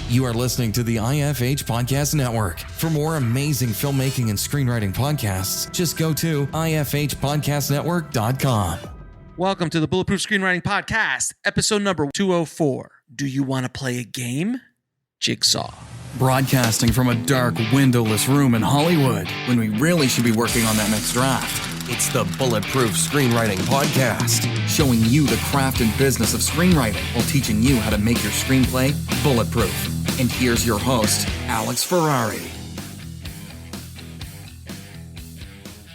You are listening to the IFH Podcast Network. For more amazing filmmaking and screenwriting podcasts, just go to ifhpodcastnetwork.com. Welcome to the Bulletproof Screenwriting Podcast, episode number 204. Do you want to play a game? Jigsaw. Broadcasting from a dark, windowless room in Hollywood when we really should be working on that next draft. It's the Bulletproof Screenwriting Podcast, showing you the craft and business of screenwriting while teaching you how to make your screenplay bulletproof. And here's your host, Alex Ferrari.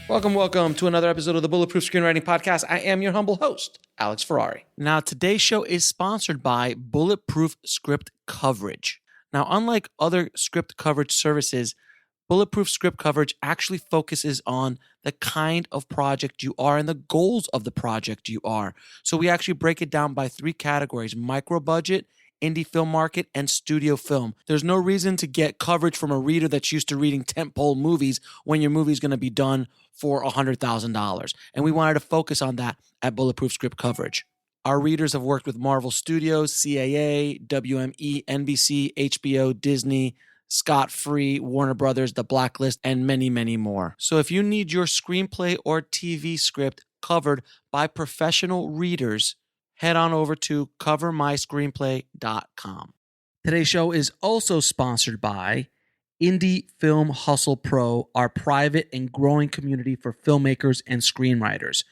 Welcome to another episode of the Bulletproof Screenwriting Podcast. I am your humble host, Alex Ferrari. Now, today's show is sponsored by Bulletproof Script Coverage. Now, unlike other script coverage services, Bulletproof Script Coverage actually focuses on the kind of project you are and the goals of the project you are. So we actually break it down by three categories: micro budget, indie film market, and studio film. There's no reason to get coverage from a reader that's used to reading tentpole movies when your movie's going to be done for $100,000. And we wanted to focus on that at Bulletproof Script Coverage. Our readers have worked with Marvel Studios, CAA, WME, NBC, HBO, Disney, Scott Free, Warner Brothers, The Blacklist, and many, many more. So if you need your screenplay or TV script covered by professional readers, head on over to covermyscreenplay.com. Today's show is also sponsored by Indie Film Hustle Pro, our private and growing community for filmmakers and screenwriters.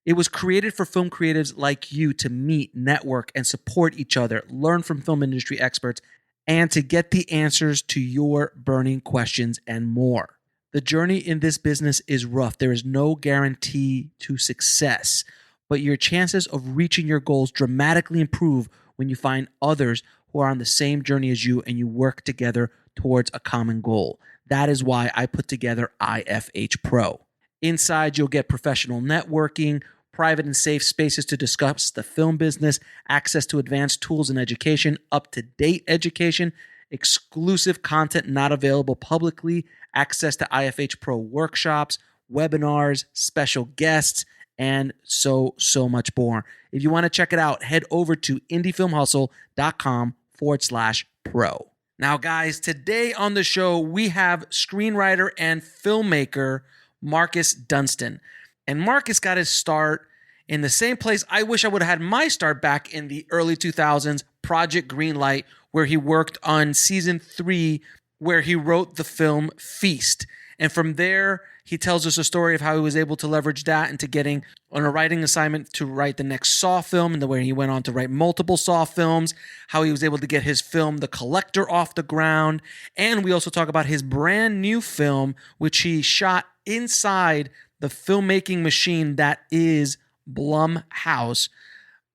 It was created for film creatives like you to meet, network, and support each other, learn from film industry experts, and to get the answers to your burning questions and more. The journey in this business is rough. There is no guarantee to success, but your chances of reaching your goals dramatically improve when you find others who are on the same journey as you and you work together towards a common goal. That is why I put together IFH Pro. Inside, you'll get professional networking, private and safe spaces to discuss the film business, access to advanced tools and education, up-to-date education, exclusive content not available publicly, access to IFH Pro workshops, webinars, special guests, and so much more. If you want to check it out, head over to indiefilmhustle.com/pro. Now, guys, today on the show, we have screenwriter and filmmaker Marcus Dunstan. And Marcus got his start in the same place I wish I would have had my start back in the early 2000s, Project Greenlight, where he worked on season 3, where he wrote the film Feast. And from there, he tells us a story of how he was able to leverage that into getting on a writing assignment to write the next Saw film, and where he went on to write multiple Saw films, how he was able to get his film The Collector off the ground. And we also talk about his brand new film, which he shot inside the filmmaking machine that is Blumhouse,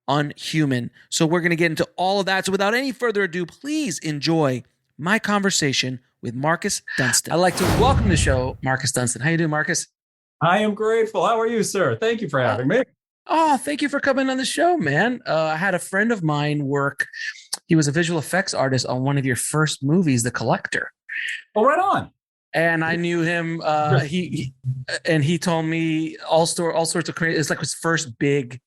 Unhuman. So we're going to get into all of that. So without any further ado, please enjoy my conversation with Marcus Dunstan. I'd like to welcome to the show Marcus Dunstan. How you doing, Marcus? I am grateful. How are you, sir? Thank you for having me. Oh, thank you for coming on the show, man. I had a friend of mine work. He was a visual effects artist on one of your first movies, The Collector. Oh, right on. And I knew him. He told me all sorts of crazy. It's like his first big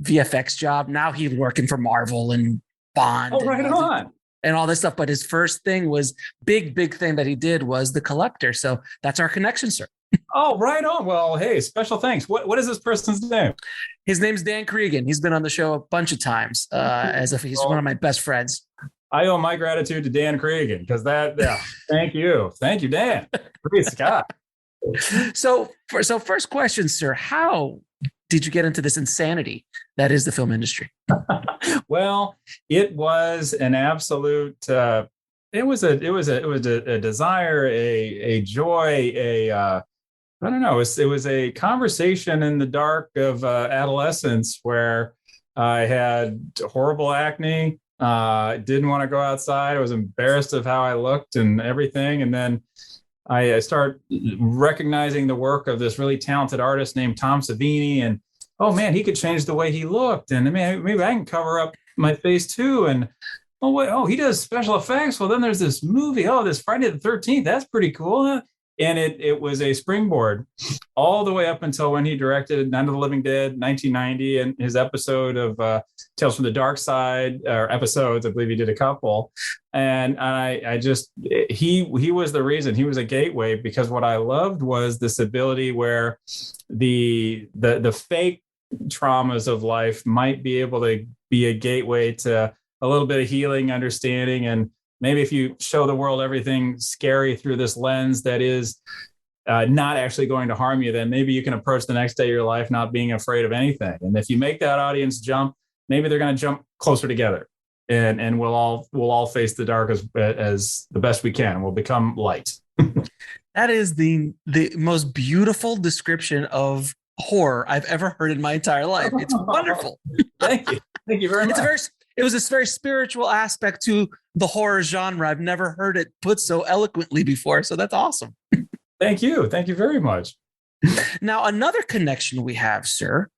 VFX job. Now he's working for Marvel and Bond. Oh, right on. And all this stuff. But his first thing was big thing that he did was The Collector. So that's our connection, sir. Oh, right on. Well, hey, special thanks. What is this person's name? His name's Dan Cregan. He's been on the show a bunch of times. He's one of my best friends. I owe my gratitude to Dan Cregan because thank you, Dan. Praise Scott. So first question, sir, how did you get into this insanity that is the film industry? Well, it was an absolute. It was a desire, a joy, I don't know. It was a conversation in the dark of adolescence where I had horrible acne. Didn't want to go outside. I was embarrassed of how I looked and everything. And then I start recognizing the work of this really talented artist named Tom Savini. And, oh man, he could change the way he looked. And maybe I can cover up my face too. And, he does special effects. Well, then there's this movie. Oh, this Friday the 13th. That's pretty cool. And it was a springboard all the way up until when he directed Night of the Living Dead, 1990, and his episode of Tales from the Dark Side, or episodes, I believe he did a couple. And I just, he was the reason. He was a gateway, because what I loved was this ability where the fake traumas of life might be able to be a gateway to a little bit of healing, understanding, and maybe if you show the world everything scary through this lens that is not actually going to harm you, then maybe you can approach the next day of your life not being afraid of anything. And if you make that audience jump, maybe they're going to jump closer together, and we'll all face the dark as the best we can. We'll become light. That is the most beautiful description of horror I've ever heard in my entire life. It's wonderful. Thank you very much. It was this very spiritual aspect to the horror genre. I've never heard it put so eloquently before. So that's awesome. Thank you very much. Now, another connection we have, sir,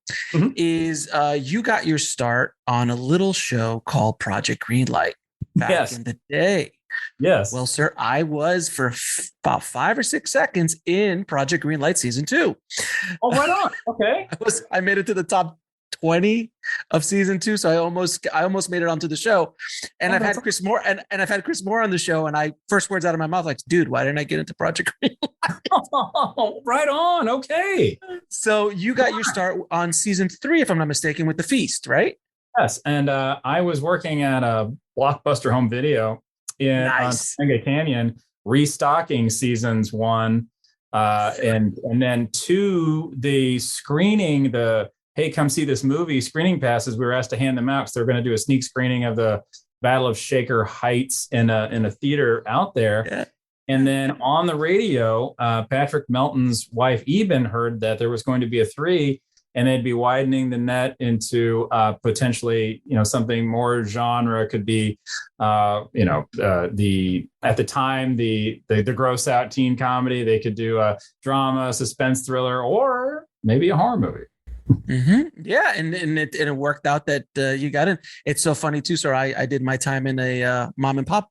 is you got your start on a little show called Project Greenlight back in the day. Yes. Well, sir, I was for about 5 or 6 seconds in Project Greenlight season 2. Oh, right on. Okay. I made it to the top 20 of season 2, so I almost made it onto the show. And I've had Chris Moore, and I've had Chris Moore on the show, and I first words out of my mouth like, dude, why didn't I get into Project Greenlight? Oh, right on. Okay. So you got your start on season 3, if I'm not mistaken, with The Feast, right? Yes, and I was working at a Blockbuster Home Video in Topanga Canyon, restocking seasons 1 and then 2. The screening, hey, come see this movie screening passes, we were asked to hand them out because they're going to do a sneak screening of the Battle of Shaker Heights in a theater out there. Yeah. And then on the radio, Patrick Melton's wife, Eben, heard that there was going to be a 3, and they'd be widening the net into potentially, something more genre. Could be, at the time, the gross out teen comedy. They could do a drama, suspense thriller, or maybe a horror movie. Mm-hmm. Yeah, and it worked out that you got in. It's so funny too, sir. I did my time in a mom and pop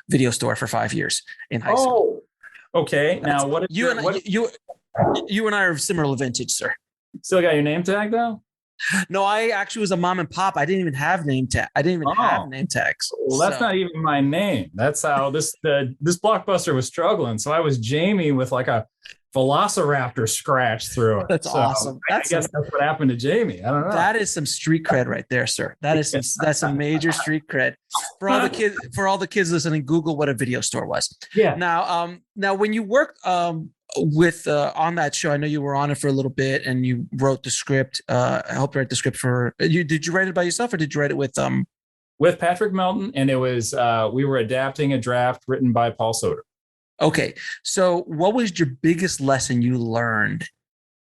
video store for 5 years in high school. Okay. Now, you and I are similar vintage, sir. Still got your name tag though? No, I actually was a mom and pop. I didn't even have name tag. I didn't even have name tags. Well, that's not even my name. That's how this Blockbuster was struggling. So I was Jamie with like a Velociraptor scratch through it. That's awesome. I guess that's what happened to Jamie. I don't know. That is some street cred right there, sir. That's some major street cred for all the kids. For all the kids listening, Google what a video store was. Yeah. Now, when you worked with on that show, I know you were on it for a little bit, and you wrote the script. Helped write the script for you. Did you write it by yourself, or did you write it with Patrick Melton? And it was we were adapting a draft written by Paul Soter. Okay, so what was your biggest lesson you learned,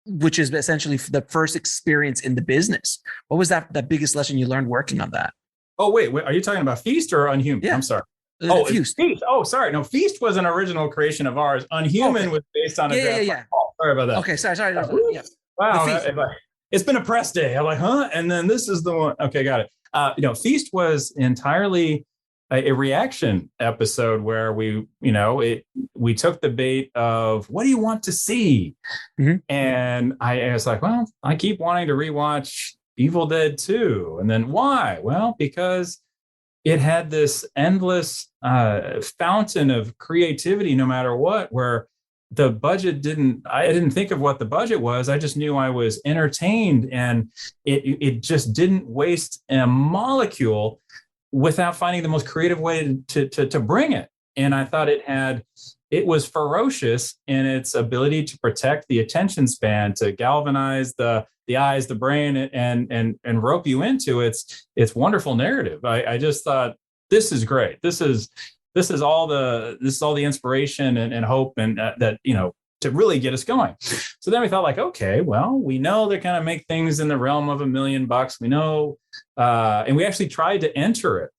which is essentially the first experience in the business? What was that biggest lesson you learned working on that? Oh, wait, are you talking about Feast or Unhuman? Yeah. I'm sorry. Feast. Oh, sorry. No, Feast was an original creation of ours. Unhuman was based on a draft by Paul. Sorry about that. Okay, sorry. Yeah. Wow, it's been a press day. I'm like, huh? And then this is the one. Okay, got it. Feast was entirely a reaction episode where we took the bait of what do you want to see? Mm-hmm. And I was like, well, I keep wanting to rewatch Evil Dead 2. And then why? Well, because it had this endless fountain of creativity, no matter what, where the budget I didn't think of what the budget was. I just knew I was entertained, and it just didn't waste a molecule without finding the most creative way to bring it. And I thought it was ferocious in its ability to protect the attention span, to galvanize the eyes, the brain, and rope you into its wonderful narrative. I just thought, this is great. This is all the inspiration and hope and that to really get us going. So then we thought, like, okay, well, we know they're going to make things in the realm of $1 million. We know, and we actually tried to enter it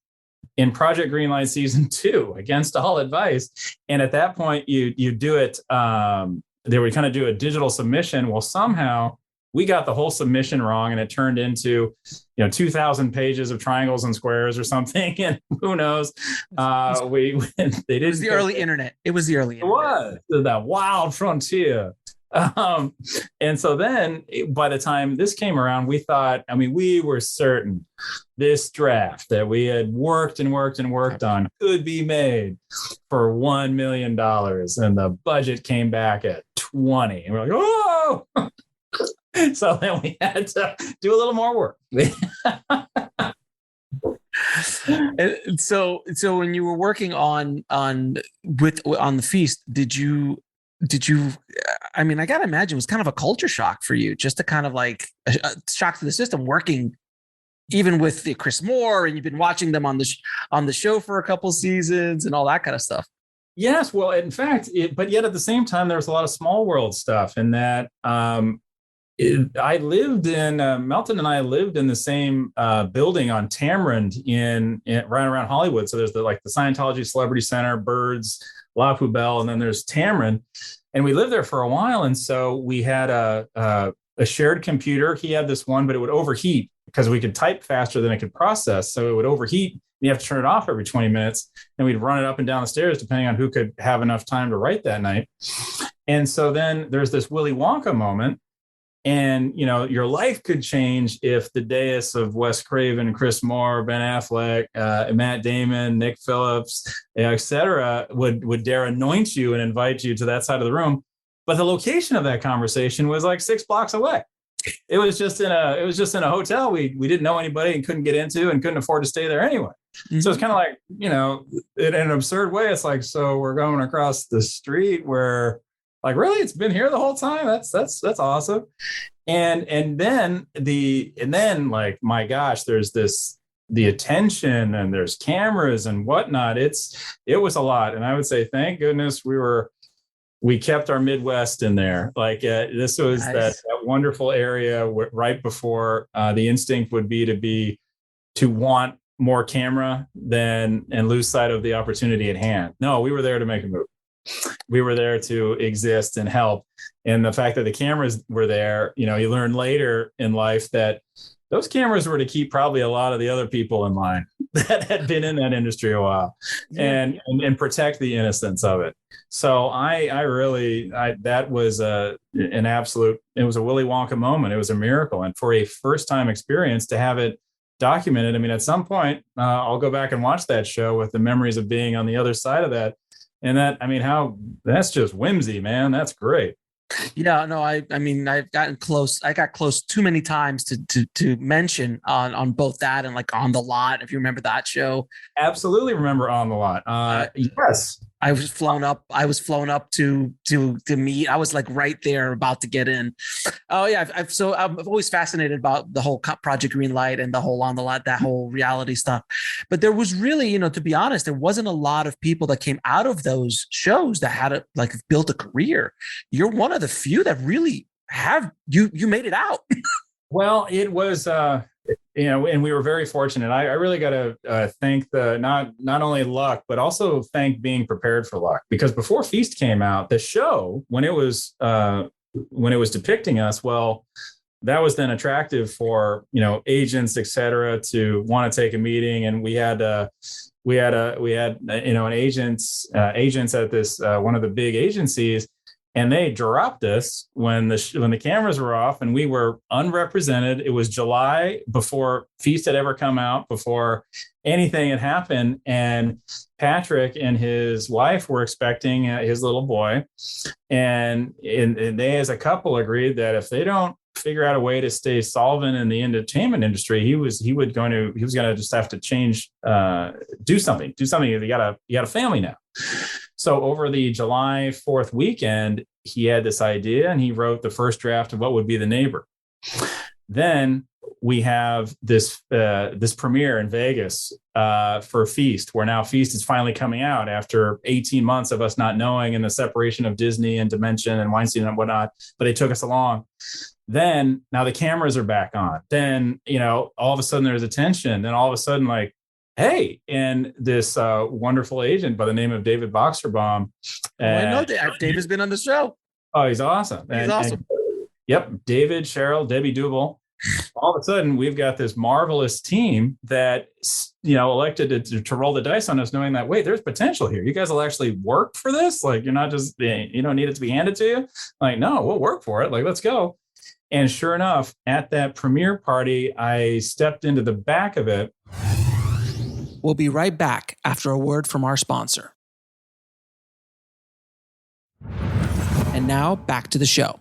in Project Greenlight season 2 against all advice. And at that point, you do it. They would kind of do a digital submission. Well, somehow we got the whole submission wrong, and it turned into 2,000 pages of triangles and squares or something. And who knows? They didn't. It was the early internet. It was the early internet. It was that wild frontier. And so then by the time this came around, we thought, we were certain this draft that we had worked on could be made for $1 million. And the budget came back at 20. And we're like, oh! So then we had to do a little more work. And so when you were working on the feast, did you I gotta imagine it was kind of a culture shock for you, just to kind of like a shock to the system, working even with the Chris Moore, and you've been watching them on the show for a couple seasons and all that kind of stuff. Yes, well, in fact, but yet at the same time, there was a lot of small world stuff in that. I lived in Melton, and I lived in the same building on Tamarind in right around Hollywood. So there's the Scientology Celebrity Center, Birds, La Poubelle, and then there's Tamarind. And we lived there for a while. And so we had a shared computer. He had this one, but it would overheat because we could type faster than it could process. So it would overheat. You have to turn it off every 20 minutes. And we'd run it up and down the stairs, depending on who could have enough time to write that night. And so then there's this Willy Wonka moment. And, your life could change if the dais of Wes Craven, Chris Moore, Ben Affleck, Matt Damon, Nick Phillips, et cetera, would dare anoint you and invite you to that side of the room. But the location of that conversation was like 6 blocks away. It was just in a hotel we didn't know anybody and couldn't get into and couldn't afford to stay there anyway. Mm-hmm. So it's kind of like, in an absurd way, it's like, so we're going across the street where, like, really, it's been here the whole time. That's awesome. And then like, my gosh, there's the attention, and there's cameras and whatnot. It was a lot. And I would say, thank goodness we kept our Midwest in there. Like, this was nice. that wonderful area right before the instinct would be to want more camera and lose sight of the opportunity at hand. No, we were there to make a movie. We were there to exist and help. And the fact that the cameras were there, you learn later in life that those cameras were to keep probably a lot of the other people in line that had been in that industry a while, and protect the innocence of it. So that was an absolute, it was a Willy Wonka moment. It was a miracle. And for a first time experience to have it documented, at some point, I'll go back and watch that show with the memories of being on the other side of that. And that's just whimsy, man. That's great. Yeah, no, I've gotten close. I got close too many times to mention on both that and like On the Lot, if you remember that show. Absolutely remember On the Lot. Yes. I was flown up to meet. I was like right there about to get in. Oh yeah. I'm always fascinated about the whole Project Greenlight and the whole On the Lot, that whole reality stuff. But there was really, to be honest, there wasn't a lot of people that came out of those shows that had built a career. You're one of the few that really have you made it out. Well, it was, and we were very fortunate. I really got to thank the not only luck, but also thank being prepared for luck. Because before Feast came out, the show, when it was depicting us, well, that was then attractive for agents, et cetera, to want to take a meeting. And we had an agents at this one of the big agencies. And they dropped us when the cameras were off, and we were unrepresented. It was July, before Feast had ever come out, before anything had happened. And Patrick and his wife were expecting his little boy, and they, as a couple, agreed that if they don't figure out a way to stay solvent in the entertainment industry, he was going to just have to change, do something. You got a family now. So over the July 4th weekend, he had this idea, and he wrote the first draft of what would be The Neighbor. Then we have this premiere in Vegas for Feast, where now Feast is finally coming out after 18 months of us not knowing, and the separation of Disney and Dimension and Weinstein and whatnot. But they took us along. Then now the cameras are back on. Then all of a sudden there's attention. Then all of a sudden, like, hey, and this wonderful agent by the name of David Boxerbaum. I know David's been on the show. Oh, he's awesome. He's awesome. Yep. David, Cheryl, Debbie Dubel. All of a sudden, we've got this marvelous team that, elected to roll the dice on us, knowing that, wait, there's potential here. You guys will actually work for this. Like, you're not just, you don't need it to be handed to you. Like, no, we'll work for it. Like, let's go. And sure enough, at that premiere party, I stepped into the back of it. We'll be right back after a word from our sponsor. And now back to the show.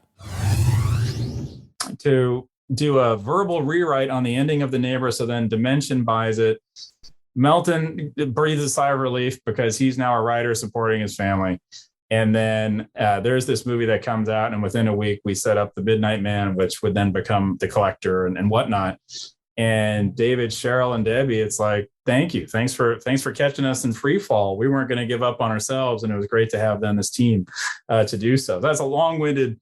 To do a verbal rewrite on the ending of The Neighbor, so then Dimension buys it. Melton breathes a sigh of relief because he's now a writer supporting his family. And then there's this movie that comes out, and within a week, we set up The Midnight Man, which would then become The Collector and whatnot. And David, Cheryl, and Debbie, it's like, thank you. Thanks for catching us in free fall. We weren't going to give up on ourselves, and it was great to have them, this team, to do so. That's a long-winded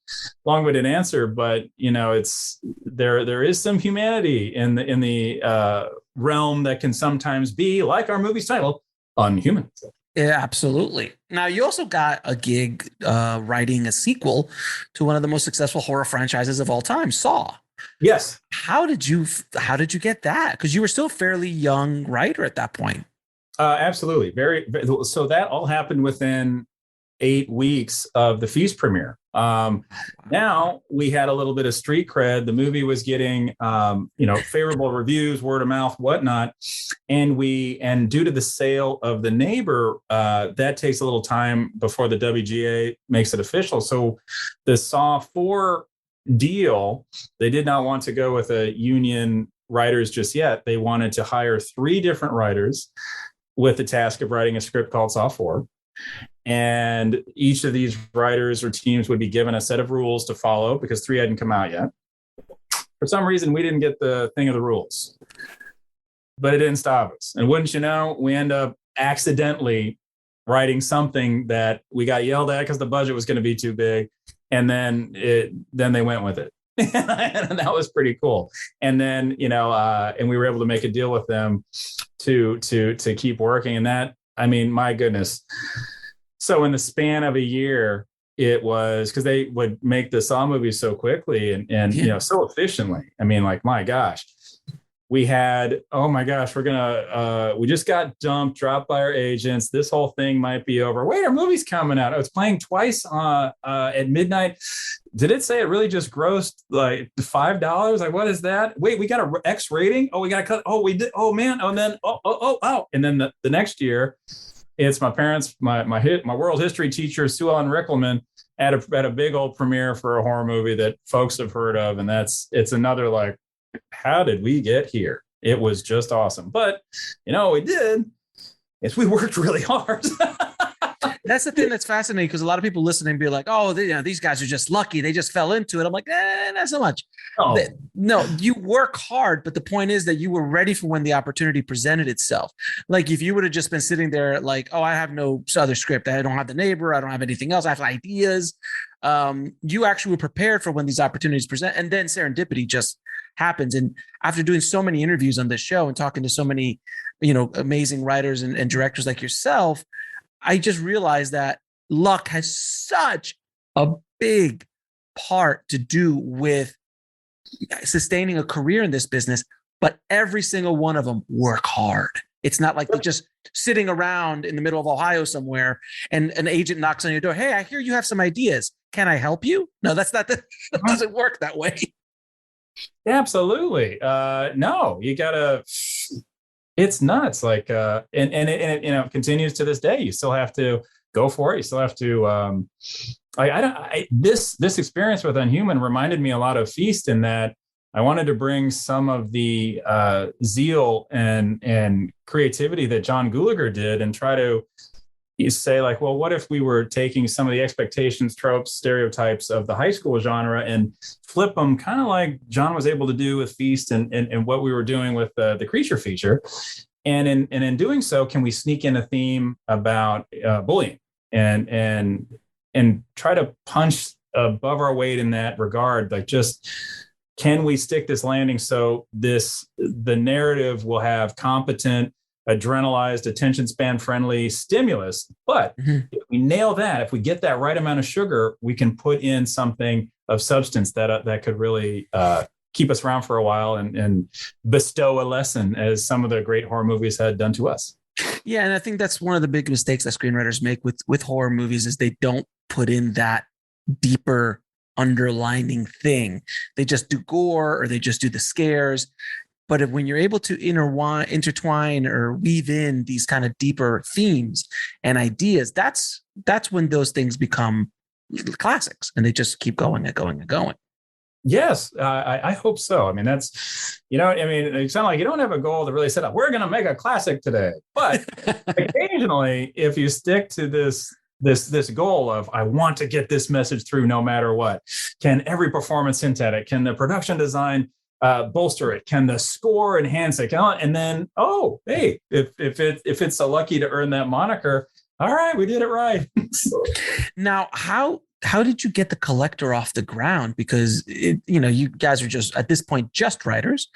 answer, but it's there is some humanity in the realm that can sometimes be, like our movie's title, unhuman. Yeah, absolutely. Now, you also got a gig writing a sequel to one of the most successful horror franchises of all time, Saw. Yes. How did you get that? Because you were still a fairly young writer at that point. Absolutely. So that all happened within 8 weeks of the Feast premiere. Now we had a little bit of street cred. The movie was getting, favorable reviews, word of mouth, whatnot. And due to the sale of The Neighbor, that takes a little time before the WGA makes it official. So the Saw 4 deal, they did not want to go with a union writers just yet. They wanted to hire 3 different writers with the task of writing a script called Saw 4. And each of these writers or teams would be given a set of rules to follow, because 3 hadn't come out yet. For some reason, we didn't get the thing of the rules, but it didn't stop us. And wouldn't you know, we end up accidentally writing something that we got yelled at because the budget was going to be too big. And then they went with it. And that was pretty cool. And then, and we were able to make a deal with them to keep working. And that, my goodness. So in the span of a year, it was, because they would make the Saw movies so quickly and so efficiently. My gosh. We had, oh my gosh, we just got dropped by our agents. This whole thing might be over. Wait, our movie's coming out. It's playing twice at midnight. Did it say it really just grossed like $5? Like, what is that? Wait, we got an X rating? Oh, we got to cut. Oh, we did. Oh man. Oh, and then, oh. And then the next year, it's my parents, my world history teacher, Sue Ellen Rickleman, at a big old premiere for a horror movie that folks have heard of. And it's another, like, how did we get here? It was just awesome. But, we did is we worked really hard. That's the thing that's fascinating, because a lot of people listening be like, oh, these guys are just lucky. They just fell into it. I'm like, not so much. Oh. No, you work hard. But the point is that you were ready for when the opportunity presented itself. Like, if you would have just been sitting there like, oh, I have no other script. I don't have The Neighbor. I don't have anything else. I have ideas. You actually were prepared for when these opportunities present. And then serendipity just happens. And after doing so many interviews on this show and talking to so many, amazing writers and directors like yourself, I just realized that luck has such a big part to do with sustaining a career in this business, but every single one of them work hard. It's not like they're just sitting around in the middle of Ohio somewhere and an agent knocks on your door. Hey, I hear you have some ideas. Can I help you? No, that doesn't work that way. Absolutely. No, you gotta, it's nuts. Like, and it, continues to this day. You still have to go for it. You still have to, this experience with Unhuman reminded me a lot of Feast, in that I wanted to bring some of the zeal and creativity that John Gulager did, and try to say, like, well, what if we were taking some of the expectations, tropes, stereotypes of the high school genre and flip them, kind of like John was able to do with Feast and what we were doing with the creature feature. And in doing so, can we sneak in a theme about bullying and try to punch above our weight in that regard? Like, just, can we stick this landing so the narrative will have competent adrenalized, attention span friendly stimulus. But if we nail that, if we get that right amount of sugar, we can put in something of substance that could really keep us around for a while and bestow a lesson, as some of the great horror movies had done to us. Yeah, and I think that's one of the big mistakes that screenwriters make with horror movies is they don't put in that deeper underlining thing. They just do gore or they just do the scares. But when you're able to intertwine or weave in these kind of deeper themes and ideas, that's when those things become classics and they just keep going and going and going. Yes, I hope so. I mean, that's, it sounds like you don't have a goal to really set up, we're going to make a classic today. But occasionally, if you stick to this goal of, I want to get this message through no matter what, can every performance hint at it? Can the production design bolster it? Can the score enhance it? And then, hey, if it's so lucky to earn that moniker, all right, we did it right. Now, how did you get the collector off the ground? Because you guys are just at this point just writers,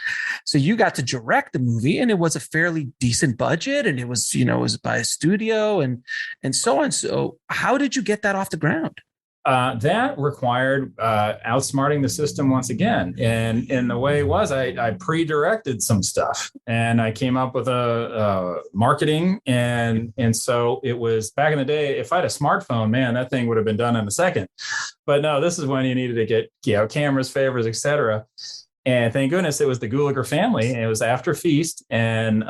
so you got to direct the movie, and it was a fairly decent budget, and it was it was by a studio and so on. So how did you get that off the ground? That required outsmarting the system once again. And the way it was, I pre-directed some stuff and I came up with a marketing. And so it was back in the day, if I had a smartphone, man, that thing would have been done in a second. But no, this is when you needed to get cameras, favors, etc. And thank goodness it was the Gulager family, and it was After Feast and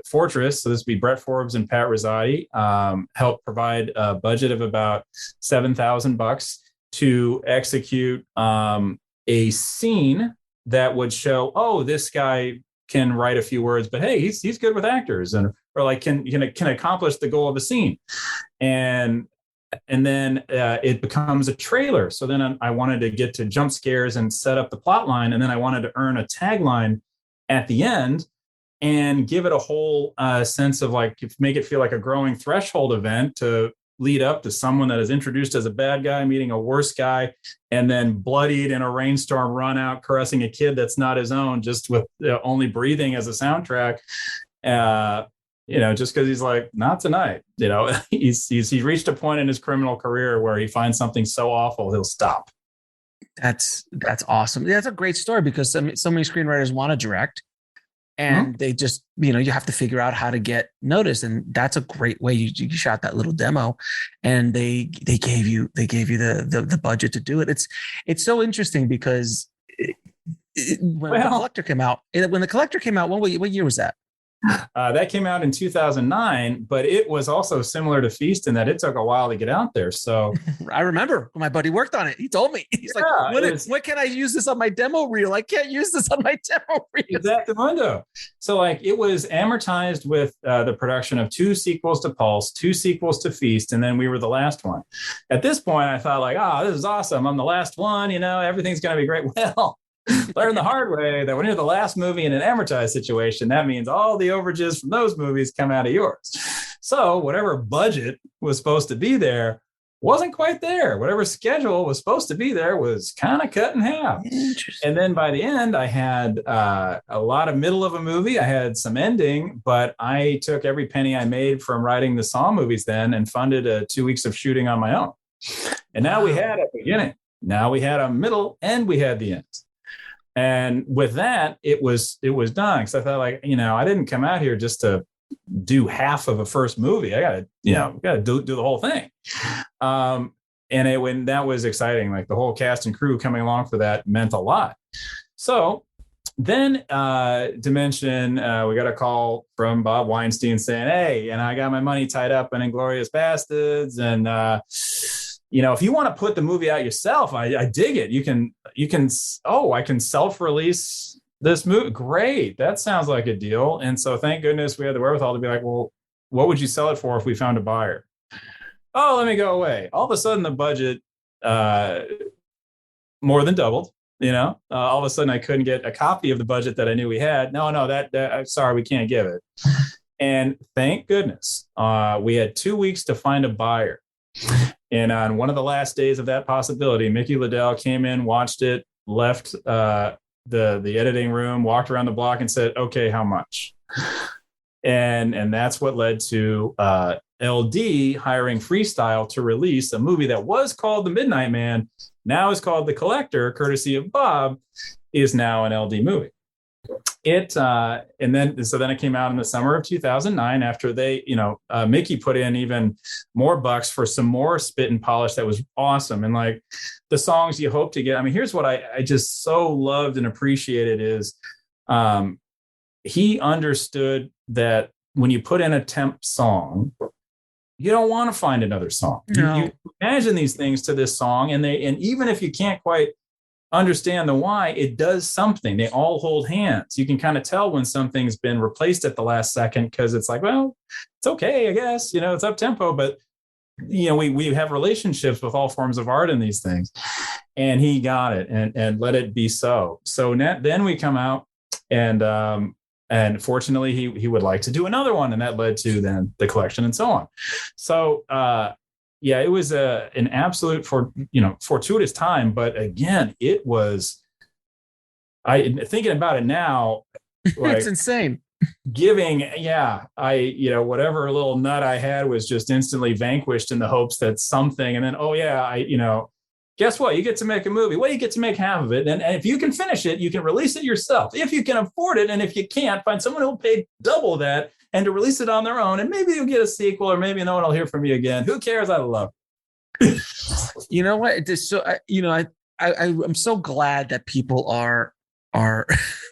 Fortress. So this would be Brett Forbes and Pat Rosati helped provide a budget of about $7,000 to execute a scene that would show, this guy can write a few words, but hey, he's good with actors, or like can accomplish the goal of a scene. And then it becomes a trailer. So then I wanted to get to jump scares and set up the plot line. And then I wanted to earn a tagline at the end and give it a whole sense of make it feel like a growing threshold event to lead up to someone that is introduced as a bad guy, meeting a worse guy, and then bloodied in a rainstorm, run out, caressing a kid that's not his own, just with only breathing as a soundtrack. Just because he's like, not tonight, he's reached a point in his criminal career where he finds something so awful, he'll stop. That's awesome. That's a great story, because so many screenwriters want to direct and they just, you have to figure out how to get noticed. And that's a great way. You shot that little demo and they gave you the budget to do it. It's so interesting because when the Collector came out, what year was that? That came out in 2009, but it was also similar to Feast in that it took a while to get out there. So I remember when my buddy worked on it. He told me, he's like, when can I use this on my demo reel? I can't use this on my demo reel. Exactamundo. So it was amortized with the production of 2 sequels to Pulse, 2 sequels to Feast, and then we were the last one. At this point, I thought this is awesome. I'm the last one. Everything's going to be great. Well, learn the hard way that when you're the last movie in an amortized situation, that means all the overages from those movies come out of yours. So whatever budget was supposed to be there wasn't quite there. Whatever schedule was supposed to be there was kind of cut in half. And then by the end, I had a lot of middle of a movie. I had some ending, but I took every penny I made from writing the Saw movies then and funded 2 weeks of shooting on my own. And now we had a beginning. Now we had a middle and we had the end. And with that, it was done. Because I thought, I didn't come out here just to do half of a first movie. I got to do the whole thing. When that was exciting, the whole cast and crew coming along for that meant a lot. So then to mention, we got a call from Bob Weinstein saying, hey, I got my money tied up in Inglourious Bastards. And, if you want to put the movie out yourself, I dig it. I can self-release this movie. Great. That sounds like a deal. And so thank goodness we had the wherewithal to be like, well, what would you sell it for if we found a buyer? Oh, let me go away. All of a sudden the budget more than doubled. All of a sudden I couldn't get a copy of the budget that I knew we had. No, that sorry, we can't give it. And thank goodness we had 2 weeks to find a buyer. And on one of the last days of that possibility, Mickey Liddell came in, watched it, left the editing room, walked around the block and said, okay, how much? And that's what led to LD hiring Freestyle to release a movie that was called The Midnight Man, now is called The Collector, courtesy of Bob, is now an LD movie. And then it came out in the summer of 2009 after they, Mickey put in even more bucks for some more spit and polish that was awesome. And like the songs you hope to get. I mean, here's what I just so loved and appreciated is he understood that when you put in a temp song, you don't want to find another song. No. You imagine these things to this song, and even if you can't quite understand the why, it does something. They all hold hands. You can kind of tell when something's been replaced at the last second because it's like, well, it's okay, I guess, it's up tempo, but we have relationships with all forms of art in these things. And he got it and let it be so. So then we come out and fortunately he would like to do another one, and that led to then the collection and so on. So it was an absolute fortuitous time, but again, it was. Thinking about it now, like, it's insane. Giving, whatever little nut I had was just instantly vanquished in the hopes that something, and then guess what? You get to make a movie. Well, you get to make half of it, and if you can finish it, you can release it yourself. If you can afford it, and if you can't, find someone who'll pay double that and to release it on their own, and maybe you'll get a sequel, or maybe no one will hear from you again. Who cares? I love it. You know what? I'm so glad that people are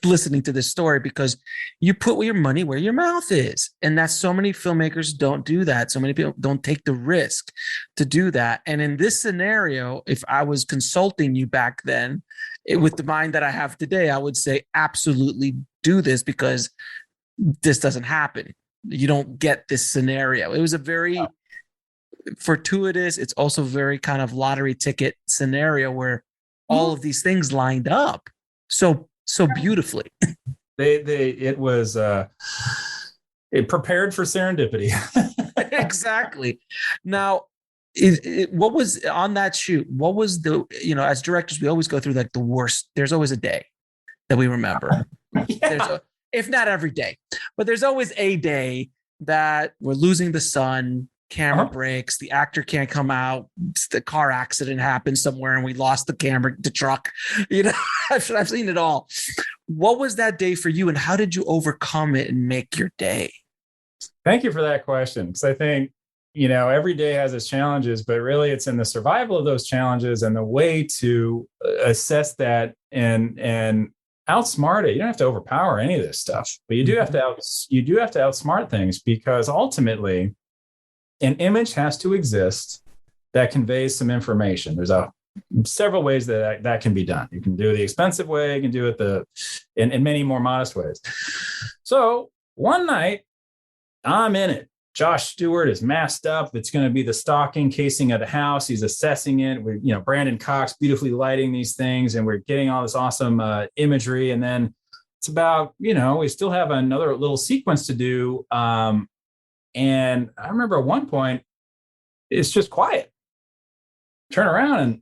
listening to this story, because you put your money where your mouth is. And that's so many filmmakers don't do that. So many people don't take the risk to do that. And in this scenario, if I was consulting you back then with the mind that I have today, I would say absolutely do this, because this doesn't happen. You don't get this scenario. It was a very fortuitous, it's also very kind of lottery ticket scenario where all of these things lined up so beautifully. It prepared for serendipity. Exactly. Now, what was on that shoot? What was as directors, we always go through like the worst. There's always a day that we remember. Yeah. If not every day, but there's always a day that we're losing the sun, camera breaks, the actor can't come out, the car accident happens somewhere and we lost the truck. I've seen it all. What was that day for you, and how did you overcome it and make your day? Thank you for that question. Because I think, every day has its challenges, but really it's in the survival of those challenges and the way to assess that and outsmart it. You don't have to overpower any of this stuff, but you do have to outsmart things, because ultimately an image has to exist that conveys some information. There's several ways that can be done. You can do the expensive way, you can do it in many more modest ways. So one night I'm in it. Josh Stewart is masked up. It's going to be the stocking casing of the house. He's assessing it. Brandon Cox beautifully lighting these things, and we're getting all this awesome imagery. And then it's about, we still have another little sequence to do. And I remember at one point, it's just quiet. Turn around and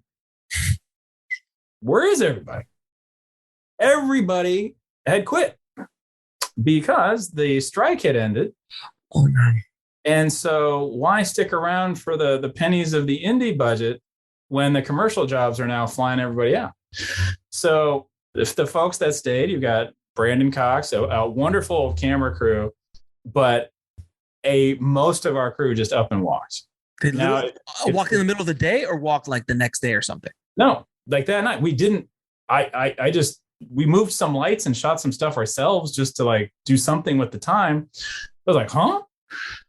where is everybody? Everybody had quit because the strike had ended. Oh, no. And so why stick around for the pennies of the indie budget when the commercial jobs are now flying everybody out? So if the folks that stayed, you've got Brandon Cox, a wonderful camera crew, but most of our crew just up and walked. They walk in the middle of the day, or walk like the next day or something? No, like that night we didn't. We moved some lights and shot some stuff ourselves just to like do something with the time. I was like, huh?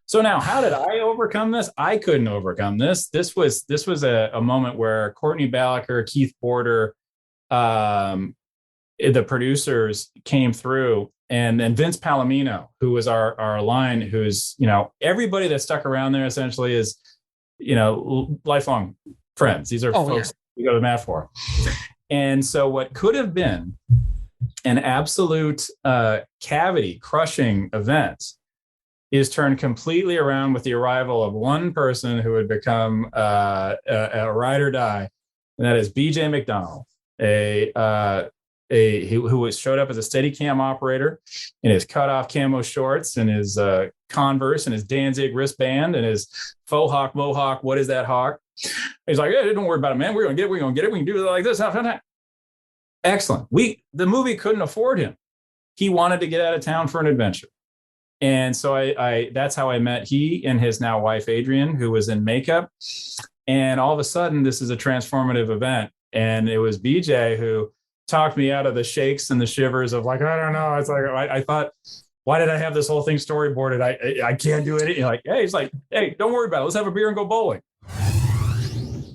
So now, how did I overcome this? I couldn't overcome this. This was a moment where Courtney Ballacher, Keith Porter, the producers came through, and then Vince Palomino, who was our line, who's, everybody that stuck around there essentially is, lifelong friends. These are folks we go to mat for. And so what could have been an absolute cavity crushing event is turned completely around with the arrival of one person who would become a ride or die, and that is BJ McDonald, a who showed up as a Steadicam operator in his cutoff camo shorts and his Converse and his Danzig wristband and his faux hawk mohawk. What is that hawk? He's like, yeah, don't worry about it, man. We're gonna get it. We're gonna get it. We can do it like this. Excellent. The movie couldn't afford him. He wanted to get out of town for an adventure. And so I that's how I met he and his now wife, Adrian, who was in makeup. And all of a sudden, this is a transformative event. And it was BJ who talked me out of the shakes and the shivers of like, I don't know. It's like, I thought, why did I have this whole thing storyboarded? I can't do it. Like, hey, he's like, hey, don't worry about it. Let's have a beer and go bowling.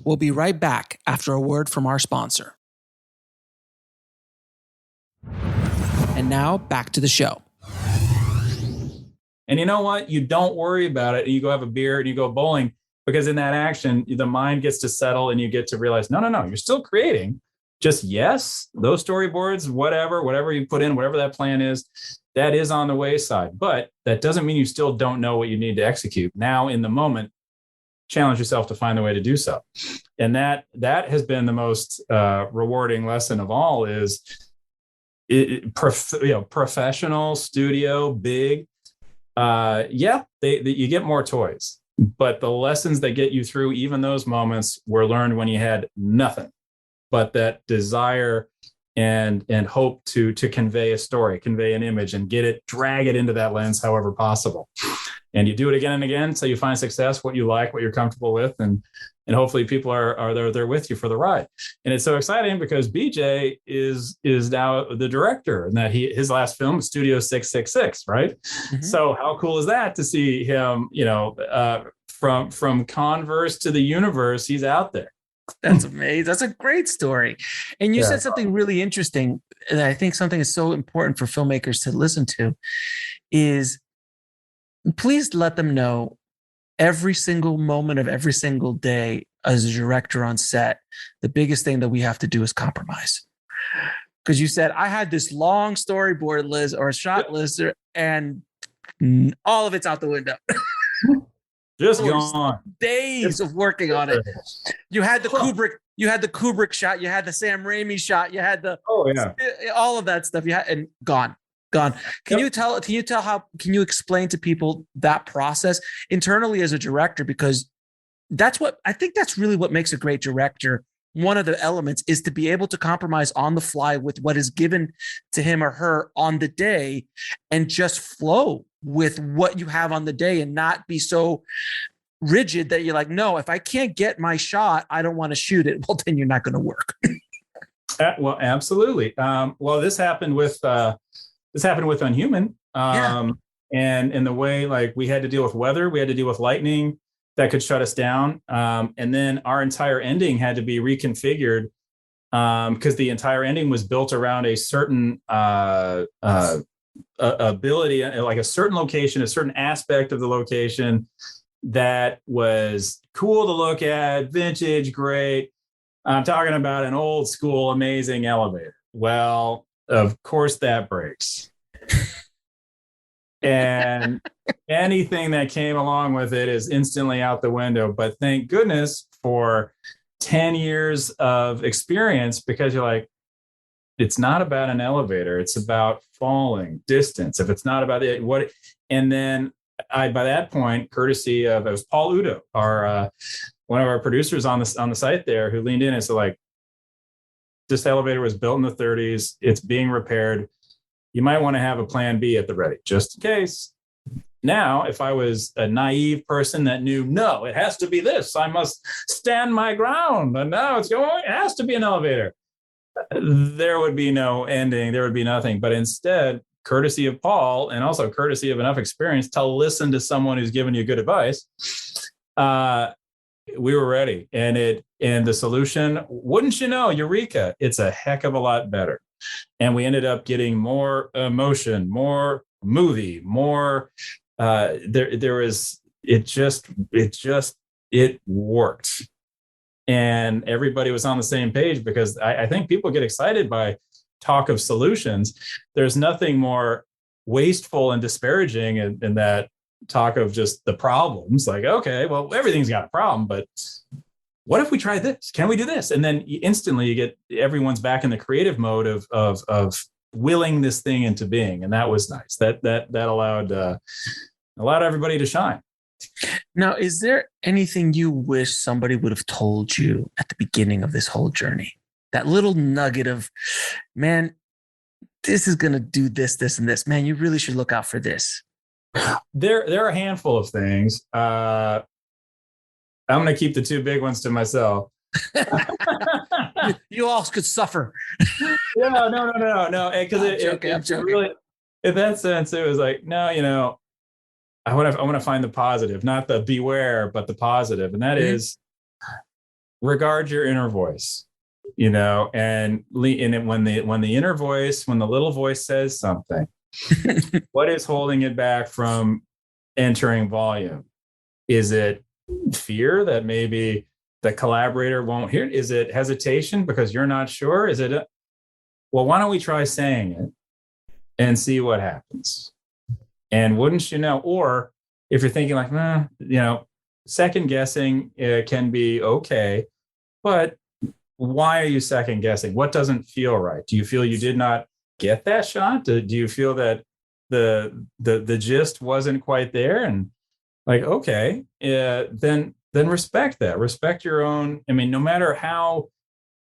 We'll be right back after a word from our sponsor. And now back to the show. And you know what? You don't worry about it. And you go have a beer and you go bowling, because in that action, the mind gets to settle and you get to realize, no, you're still creating. Just yes, those storyboards, whatever you put in, whatever that plan is, that is on the wayside. But that doesn't mean you still don't know what you need to execute. Now, in the moment, challenge yourself to find the way to do so. And that has been the most rewarding lesson of all is professional studio, big. You get more toys, but the lessons that get you through even those moments were learned when you had nothing but that desire and hope to convey a story, convey an image, and drag it into that lens however possible. And you do it again and again until you find success, what you like, what you're comfortable with, and hopefully people are there with you for the ride. And it's so exciting because BJ is now the director, and that his last film is Studio 666, right? Mm-hmm. So how cool is that to see him, from Converse to the universe, he's out there. That's amazing. That's a great story. And you said something really interesting, and I think something is so important for filmmakers to listen to is please let them know every single moment of every single day as a director on set, the biggest thing that we have to do is compromise. Because you said, I had this long storyboard list or a shot list and all of it's out the window. Just gone. Days of working on it. You had the Kubrick shot, you had the Sam Raimi shot, you had all of that stuff. You had and gone. Can you explain to people that process internally as a director? Because I think that's really what makes a great director. One of the elements is to be able to compromise on the fly with what is given to him or her on the day and just flow with what you have on the day and not be so rigid that you're like, no, if I can't get my shot, I don't want to shoot it. Well, then you're not going to work. Well, absolutely. This happened with Unhuman. And the way, like, we had to deal with weather, we had to deal with lightning that could shut us down. And then our entire ending had to be reconfigured because the entire ending was built around a certain ability, like a certain location, a certain aspect of the location that was cool to look at, vintage, great. I'm talking about an old school, amazing elevator. Well, of course that breaks. And anything that came along with it is instantly out the window. But thank goodness for 10 years of experience, because you're like, it's not about an elevator. It's about falling, distance. If it's not about and then by that point, courtesy of, it was Paul Udo, one of our producers on the site there, who leaned in and said, like, this elevator was built in the 30s. It's being repaired. You might want to have a plan B at the ready, just in case. Now, if I was a naive person that knew, no, it has to be this, I must stand my ground, and now it has to be an elevator, there would be no ending. There would be nothing. But instead, courtesy of Paul, and also courtesy of enough experience to listen to someone who's giving you good advice, we were ready. And the solution, wouldn't you know, eureka, it's a heck of a lot better. And we ended up getting more emotion, more movie, more it worked. And everybody was on the same page, because I think people get excited by talk of solutions. There's nothing more wasteful and disparaging in that talk of just the problems. Like, okay, well, everything's got a problem, but what if we try this? Can we do this? And then instantly you get everyone's back in the creative mode of willing this thing into being. And that was nice. That allowed everybody to shine. Now, is there anything you wish somebody would have told you at the beginning of this whole journey? That little nugget of, man, this is going to do this, this, and this. Man, you really should look out for this. There are a handful of things. I'm going to keep the two big ones to myself. You all could suffer. Yeah, no. Because it really, in that sense, it was like, no, I want to find the positive, not the beware, but the positive, and that is regard your inner voice. And when the inner voice, when the little voice says something, what is holding it back from entering volume? Is it fear that maybe the collaborator won't hear it? Is it hesitation because you're not sure? Is it, well, why don't we try saying it and see what happens? And wouldn't you know, or if you're thinking like, second guessing can be okay, but why are you second guessing? What doesn't feel right? Do you feel you did not get that shot? Do you feel that the gist wasn't quite there? And like, okay, then respect that. Respect your own. I mean, no matter how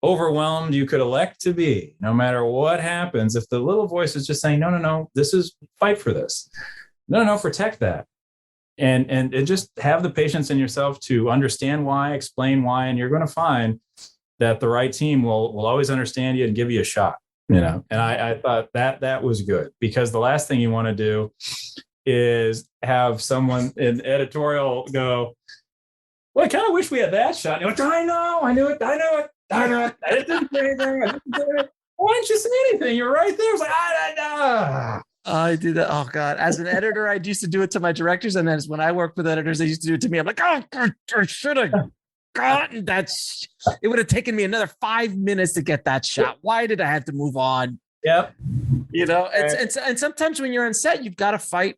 overwhelmed you could elect to be, no matter what happens, if the little voice is just saying, no, this is, fight for this. No, protect that. And just have the patience in yourself to understand why, explain why, and you're going to find that the right team will always understand you and give you a shot. And I thought that was good, because the last thing you want to do is have someone in editorial go, well, I kind of wish we had that shot. And you're like, I knew it. I didn't say anything. Why didn't you say anything? You're right there. It's like, I do that. Oh God. As an editor, I used to do it to my directors. And then when I worked with editors, they used to do it to me. I'm like, I should have gotten that. It would have taken me another 5 minutes to get that shot. Why did I have to move on? Yep. And sometimes when you're on set, you've got to fight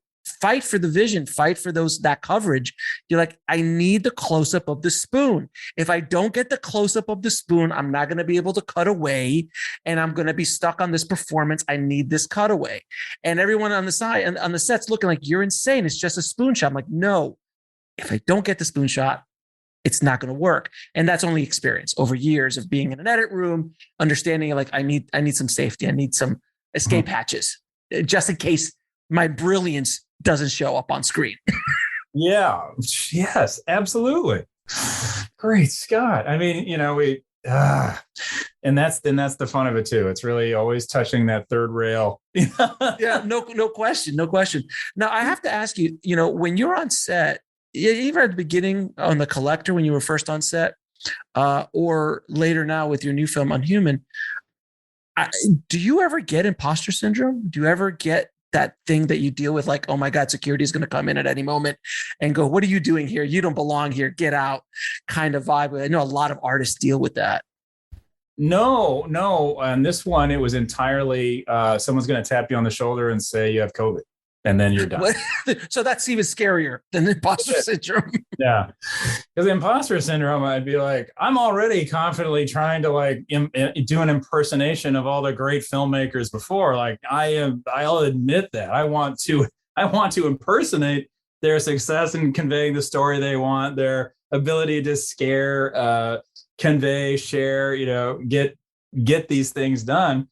for the vision, fight for that coverage. You're like, I need the close-up of the spoon. If I don't get the close-up of the spoon, I'm not going to be able to cut away, and I'm going to be stuck on this performance. I need this cutaway. And everyone on the side and on the set's looking like, you're insane. It's just a spoon shot. I'm like, no, if I don't get the spoon shot, it's not going to work. And that's only experience over years of being in an edit room, understanding like, I need some safety. I need some escape hatches just in case my brilliance doesn't show up on screen. Yeah. Yes, absolutely. Great Scott. I mean, and that's the fun of it too. It's really always touching that third rail. Yeah, no question. Now I have to ask you, when you're on set, either at the beginning on The Collector, when you were first on set, or later now with your new film Unhuman, do you ever get imposter syndrome? Do you ever get that thing that you deal with, like, oh my God, security is going to come in at any moment and go, what are you doing here? You don't belong here. Get out, kind of vibe? I know a lot of artists deal with that. No. On this one, it was entirely someone's going to tap you on the shoulder and say you have COVID, and then you're done. So that's even scarier than imposter syndrome. Yeah. Because imposter syndrome, I'd be like, I'm already confidently trying to do an impersonation of all the great filmmakers before. Like I'll admit that I want to impersonate their success in conveying the story they want, their ability to scare, convey, share, get these things done.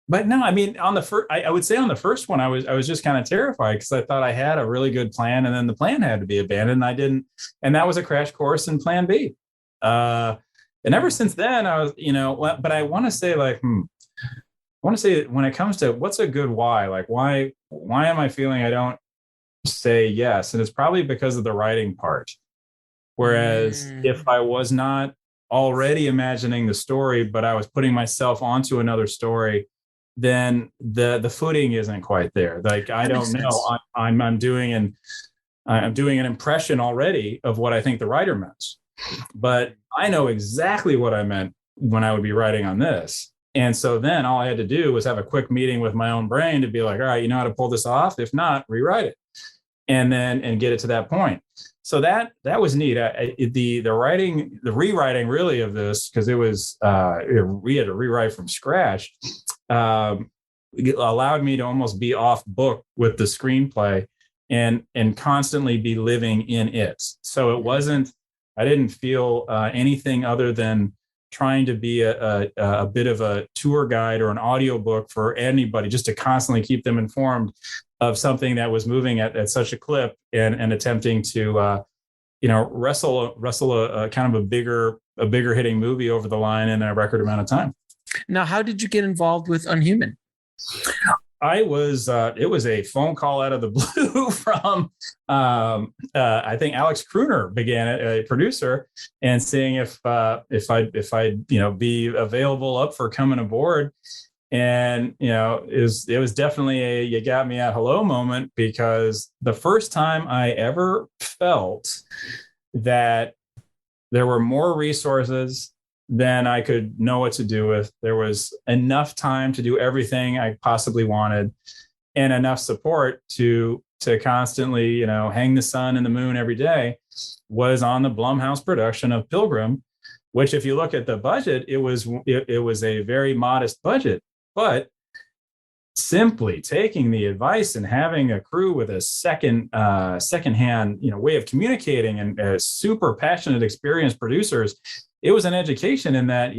But no, I mean, on the first, I would say on the first one, I was just kind of terrified because I thought I had a really good plan, and then the plan had to be abandoned. And I didn't, and that was a crash course in Plan B. And ever since then, I was, but I want to say when it comes to what's a good why, like why am I feeling I don't say yes? And it's probably because of the writing part. Whereas if I was not already imagining the story, but I was putting myself onto another story, then the footing isn't quite there. Like, I don't know. I'm doing an impression already of what I think the writer meant, but I know exactly what I meant when I would be writing on this. And so then all I had to do was have a quick meeting with my own brain to be like, all right, you know how to pull this off? If not, rewrite it. and get it to that point. So that was neat. The writing, the rewriting really of this, because it was we had to rewrite from scratch, it allowed me to almost be off book with the screenplay and constantly be living in it. So it wasn't, I didn't feel anything other than trying to be a bit of a tour guide or an audiobook for anybody, just to constantly keep them informed of something that was moving at such a clip, and attempting to wrestle a kind of a bigger hitting movie over the line in a record amount of time. Now, how did you get involved with UNHUMAN? It was a phone call out of the blue from I think Alex Kruner began it, a producer, and seeing if I'd be available up for coming aboard. And it was definitely a you got me at hello moment, because the first time I ever felt that there were more resources than I could know what to do with. There was enough time to do everything I possibly wanted, and enough support to constantly, hang the sun and the moon every day, was on the Blumhouse production of Pilgrim, which, if you look at the budget, it was a very modest budget, but simply taking the advice and having a crew with a secondhand, way of communicating, and super passionate, experienced producers, it was an education in that,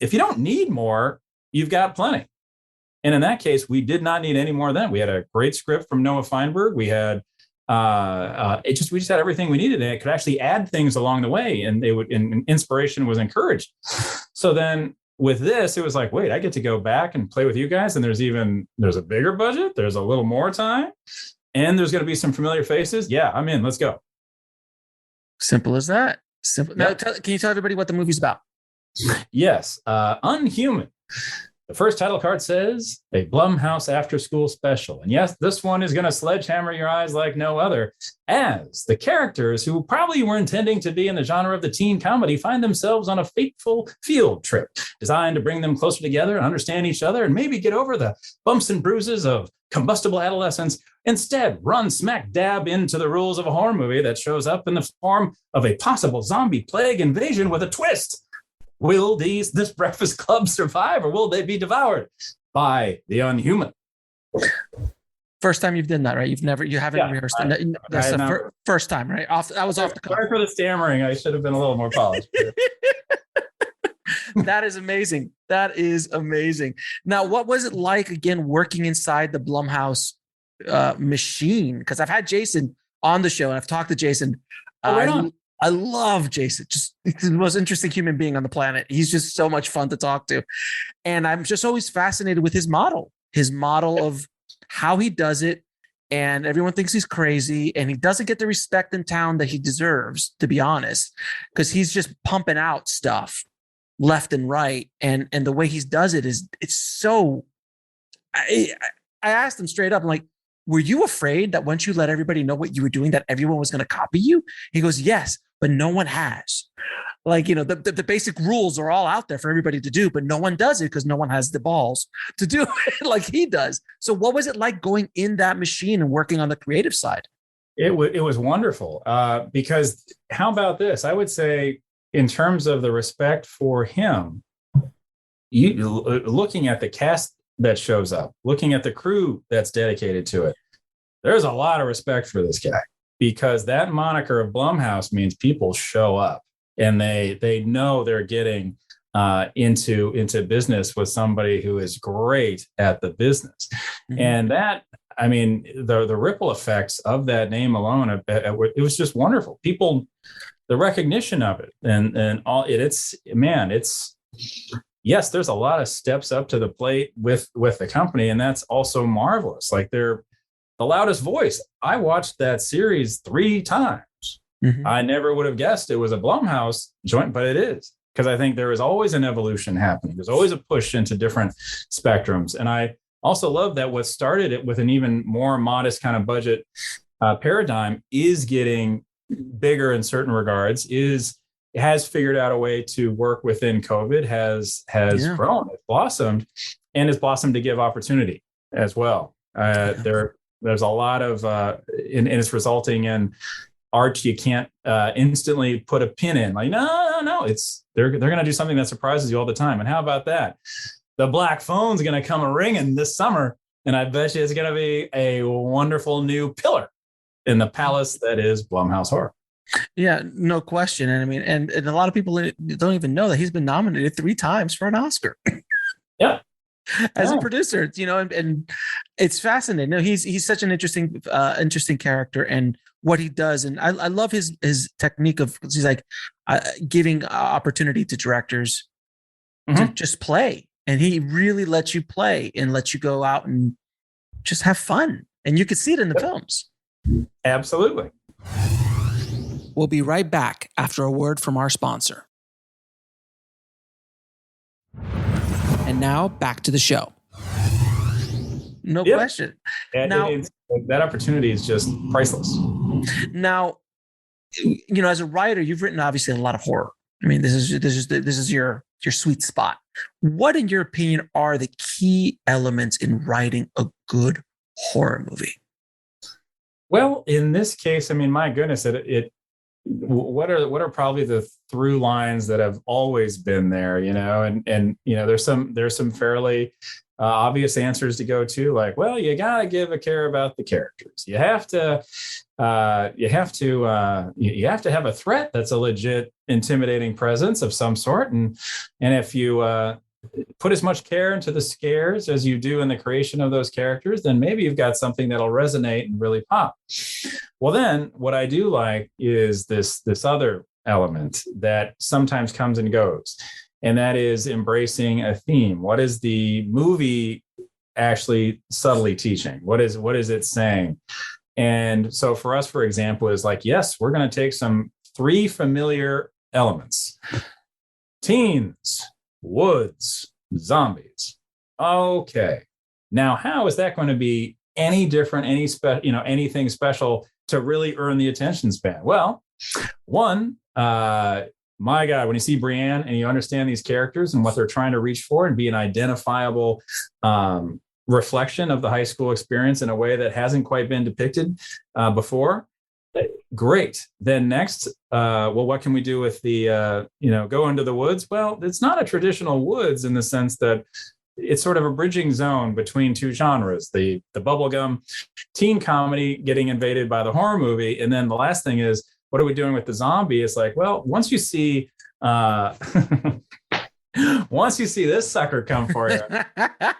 if you don't need more, you've got plenty. And in that case, we did not need any more than. We had a great script from Noah Feinberg. We had we just had everything we needed, and it could actually add things along the way, and inspiration was encouraged. So then with this, it was like, wait, I get to go back and play with you guys, and there's a bigger budget, there's a little more time, and there's going to be some familiar faces. Yeah, I'm in. Let's go. Simple as that. Simple. Now, can you tell everybody what the movie's about? Yes. Unhuman. The first title card says a Blumhouse after school special. And yes, this one is going to sledgehammer your eyes like no other, as the characters who probably were intending to be in the genre of the teen comedy find themselves on a fateful field trip designed to bring them closer together and understand each other, and maybe get over the bumps and bruises of combustible adolescence. Instead, run smack dab into the rules of a horror movie that shows up in the form of a possible zombie plague invasion with a twist. Will this Breakfast Club survive, or will they be devoured by the Unhuman? First time you've done that, right? You haven't rehearsed. That's the first time, right? I was off the cuff. Sorry for the stammering. I should have been a little more polished. That is amazing. That is amazing. Now, what was it like, again, working inside the Blumhouse machine? Because I've had Jason on the show, and I've talked to Jason. Right on. I love Jason. He's the most interesting human being on the planet. He's just so much fun to talk to. And I'm just always fascinated with his model of how he does it. And everyone thinks he's crazy, and he doesn't get the respect in town that he deserves, to be honest, because he's just pumping out stuff left and right. And the way he does it it's so, I asked him straight up, I'm like, were you afraid that once you let everybody know what you were doing, that everyone was going to copy you? He goes, yes, but no one has. Like, the basic rules are all out there for everybody to do, but no one does it because no one has the balls to do it like he does. So what was it like going in that machine and working on the creative side? It was wonderful, because how about this? I would say, in terms of the respect for him, looking at the cast that shows up, looking at the crew that's dedicated to it, there's a lot of respect for this guy, because that moniker of Blumhouse means people show up, and they know they're getting into business with somebody who is great at the business. Mm-hmm. And that, I mean, the ripple effects of that name alone, it was just wonderful. People, the recognition of it, and all it's yes, there's a lot of steps up to the plate with the company, and that's also marvelous. Like, they're the loudest voice. I watched that series 3 times. Mm-hmm. I never would have guessed it was a Blumhouse joint, but it is, because I think there is always an evolution happening. There's always a push into different spectrums. And I also love that what started it with an even more modest kind of budget paradigm is getting bigger in certain regards, has figured out a way to work within COVID, has grown, it's blossomed, and has blossomed to give opportunity as well. There's a lot of, and it's resulting in art you can't instantly put a pin in. Like, no, they're going to do something that surprises you all the time. And how about that? The black phone's going to come a ringing this summer, and I bet you it's going to be a wonderful new pillar in the palace that is Blumhouse Horror. Yeah, no question. And I mean, and a lot of people don't even know that he's been nominated 3 times for an Oscar. Yeah. As a producer, and it's fascinating. No, he's such an interesting character, and what he does, and I love his technique of, he's like giving opportunity to directors to just play, and he really lets you play and lets you go out and just have fun, and you can see it in the films. Absolutely. We'll be right back after a word from our sponsor. And now back to the show. No question. Now, that opportunity is just priceless. Now, as a writer, you've written obviously a lot of horror. I mean, this is your sweet spot. What, in your opinion, are the key elements in writing a good horror movie? Well, in this case, I mean, my goodness, what are probably the through lines that have always been there, and there's some fairly obvious answers to go to, like, well, you got to give a care about the characters. You have to have a threat that's a legit intimidating presence of some sort. And if you put as much care into the scares as you do in the creation of those characters, then maybe you've got something that'll resonate and really pop. Well, then what I do like is this other element that sometimes comes and goes, and that is embracing a theme. What is the movie actually subtly teaching? What is it saying? And so for us, for example, is like, yes, we're going to take 3 familiar elements: teens, woods, zombies. Okay. Now, how is that going to be any different, anything special to really earn the attention span? Well, one, my God, when you see Brienne and you understand these characters and what they're trying to reach for and be an identifiable reflection of the high school experience in a way that hasn't quite been depicted before, great. Then next, what can we do with the, go into the woods? Well, it's not a traditional woods in the sense that it's sort of a bridging zone between 2 genres, the bubblegum teen comedy getting invaded by the horror movie. And then the last thing is, what are we doing with the zombie? It's like, well, once you see this sucker come for you,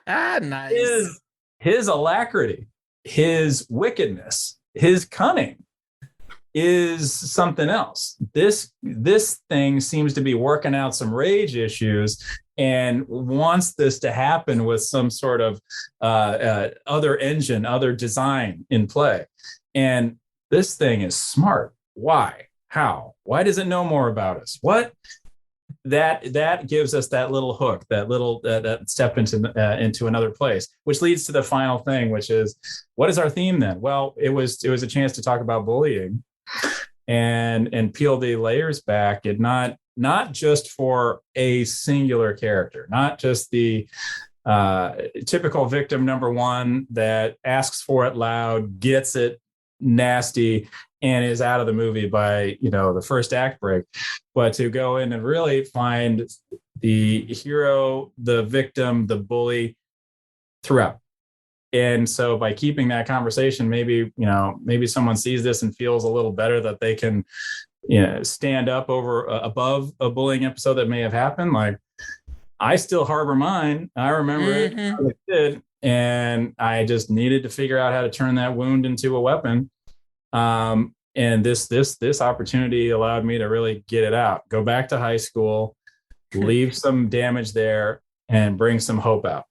nice. His alacrity, his wickedness, his cunning is something else. This thing seems to be working out some rage issues and wants this to happen with some sort of other engine, other design in play. And this thing is smart. Why? How? Why does it know more about us? What? That gives us that little hook, that little that step into another place, which leads to the final thing, which is, what is our theme then? Well, it was a chance to talk about bullying and peel the layers back, and not just for a singular character, not just the typical victim number 1 that asks for it loud, gets it nasty, and is out of the movie by the first act break, but to go in and really find the hero, the victim, the bully throughout. And so by keeping that conversation, maybe someone sees this and feels a little better that they can stand up above a bullying episode that may have happened. Like, I still harbor mine. I remember it as a kid, and I just needed to figure out how to turn that wound into a weapon. And this opportunity allowed me to really get it out, go back to high school, leave some damage there, and bring some hope out.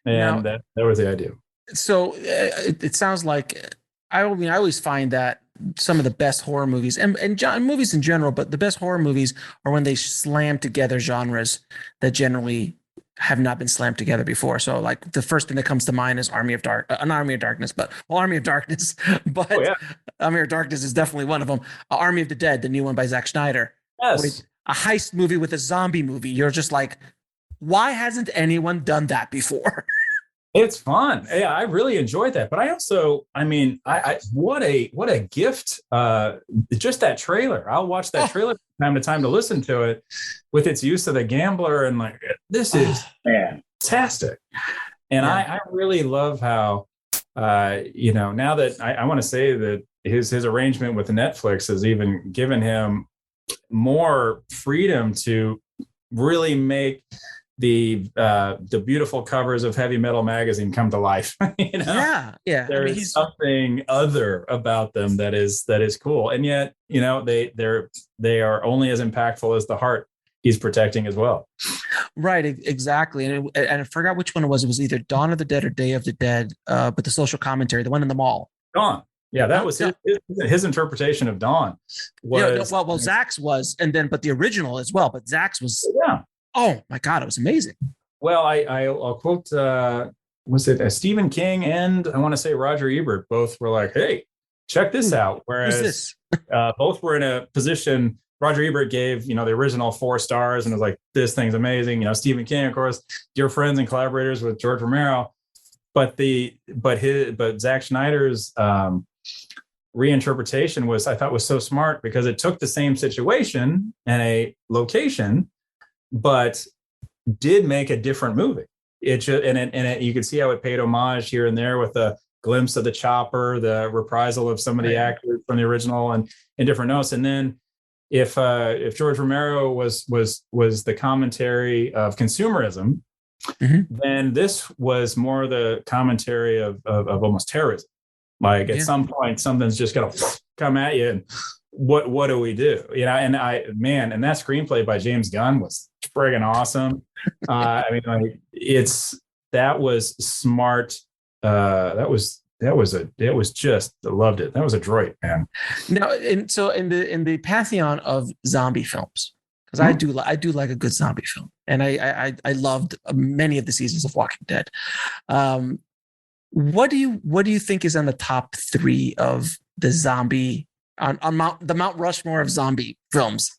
And that was the idea. So it sounds like, I always find that some of the best horror movies and movies in general, but the best horror movies are when they slam together genres that generally have not been slammed together before. So like the first thing that comes to mind is Army of Darkness, but Army of Darkness is definitely one of them. Army of the Dead, the new one by Zack Snyder. Yes. A heist movie with a zombie movie. You're just like, why hasn't anyone done that before? It's fun. Yeah, I really enjoyed that. But I also, I mean, I what a gift. Just that trailer. I'll watch that trailer from time to time to listen to it with its use of the gambler, and like, this is fantastic. And I really love how, now that I want to say that his arrangement with Netflix has even given him more freedom to really make the beautiful covers of Heavy Metal magazine come to life. There's something other about them that is cool, and yet they are only as impactful as the heart he's protecting as well. Right, exactly. And I forgot which one it was. It was either Dawn of the Dead or Day of the Dead, but the social commentary, the one in the mall. Dawn. Yeah, that was his interpretation of Dawn. Was Zach's was, and then but the original as well. But Zach's was. Yeah. Oh my God, it was amazing. Well, I'll quote, was it Stephen King and I want to say Roger Ebert both were like, hey, check this out. Whereas both were in a position, Roger Ebert gave, the original 4 stars and was like, this thing's amazing. Stephen King, of course, dear friends and collaborators with George Romero. But Zack Snyder's reinterpretation I thought was so smart because it took the same situation and a location, but did make a different movie. You could see how it paid homage here and there with a glimpse of the chopper, the reprisal of some of the actors from the original, and different notes. And then if George Romero was the commentary of consumerism, then this was more the commentary of almost terrorism. Like at some point, something's just gonna come at you, and what do we do? And that screenplay by James Gunn was friggin' awesome. That was smart. That was just, I loved it. That was a droid, man. Now, and so in the pantheon of zombie films, because I do like a good zombie film, and I loved many of the seasons of Walking Dead. What do you think is on the top 3 of the zombie on the Mount Rushmore of zombie films?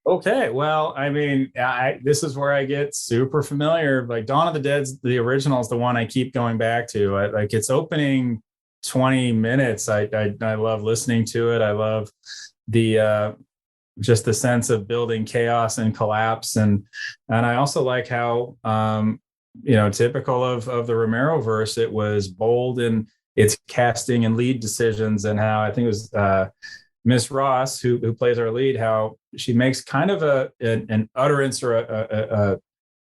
Okay, well, this is where I get super familiar. Like Dawn of the Dead's the original is the one I keep going back to. Like its opening 20 minutes, I love listening to it. I love the just the sense of building chaos and collapse, and I also like how typical of the Romero verse, it was bold in its casting and lead decisions, and how I think it was Miss Ross, who plays our lead, how she makes kind of an utterance or a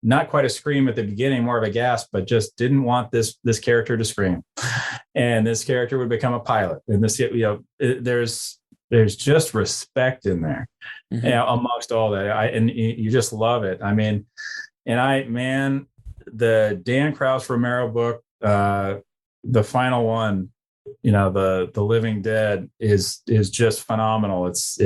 not quite a scream at the beginning, more of a gasp, but just didn't want this character to scream, and this character would become a pilot. And this, there's just respect in there, amongst all that. And you just love it. The Dan Krauss Romero book, the final one, the Living Dead is just phenomenal. It's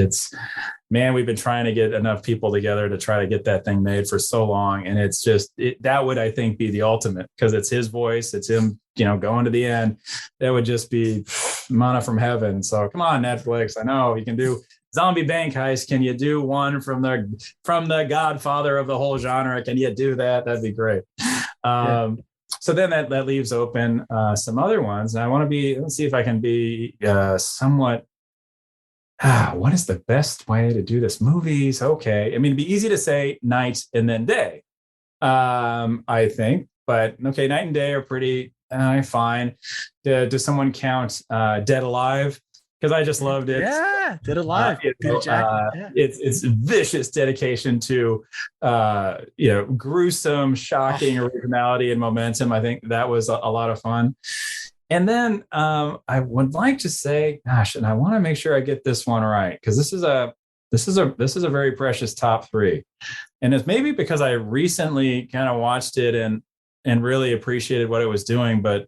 we've been trying to get enough people together to try to get that thing made for so long, and it's just that would, I think, be the ultimate, because it's his voice, it's him, going to the end. That would just be manna from heaven. So come on, Netflix, I know you can do zombie bank heist. Can you do one from the Godfather of the whole genre? Can you do that? That'd be great. So then that leaves open some other ones. And let's see if I can be somewhat, what is the best way to do this? Movies. Okay. It'd be easy to say night and then day, I think, but okay. Night and day are pretty fine. Does someone count Dead Alive? Because I just loved it. Yeah, Dead Alive. It's vicious dedication to gruesome, shocking originality and momentum. I think that was a lot of fun. And then I would like to say, gosh, and I want to make sure I get this one right, because this is a very precious top 3, and it's maybe because I recently kind of watched it and really appreciated what it was doing. But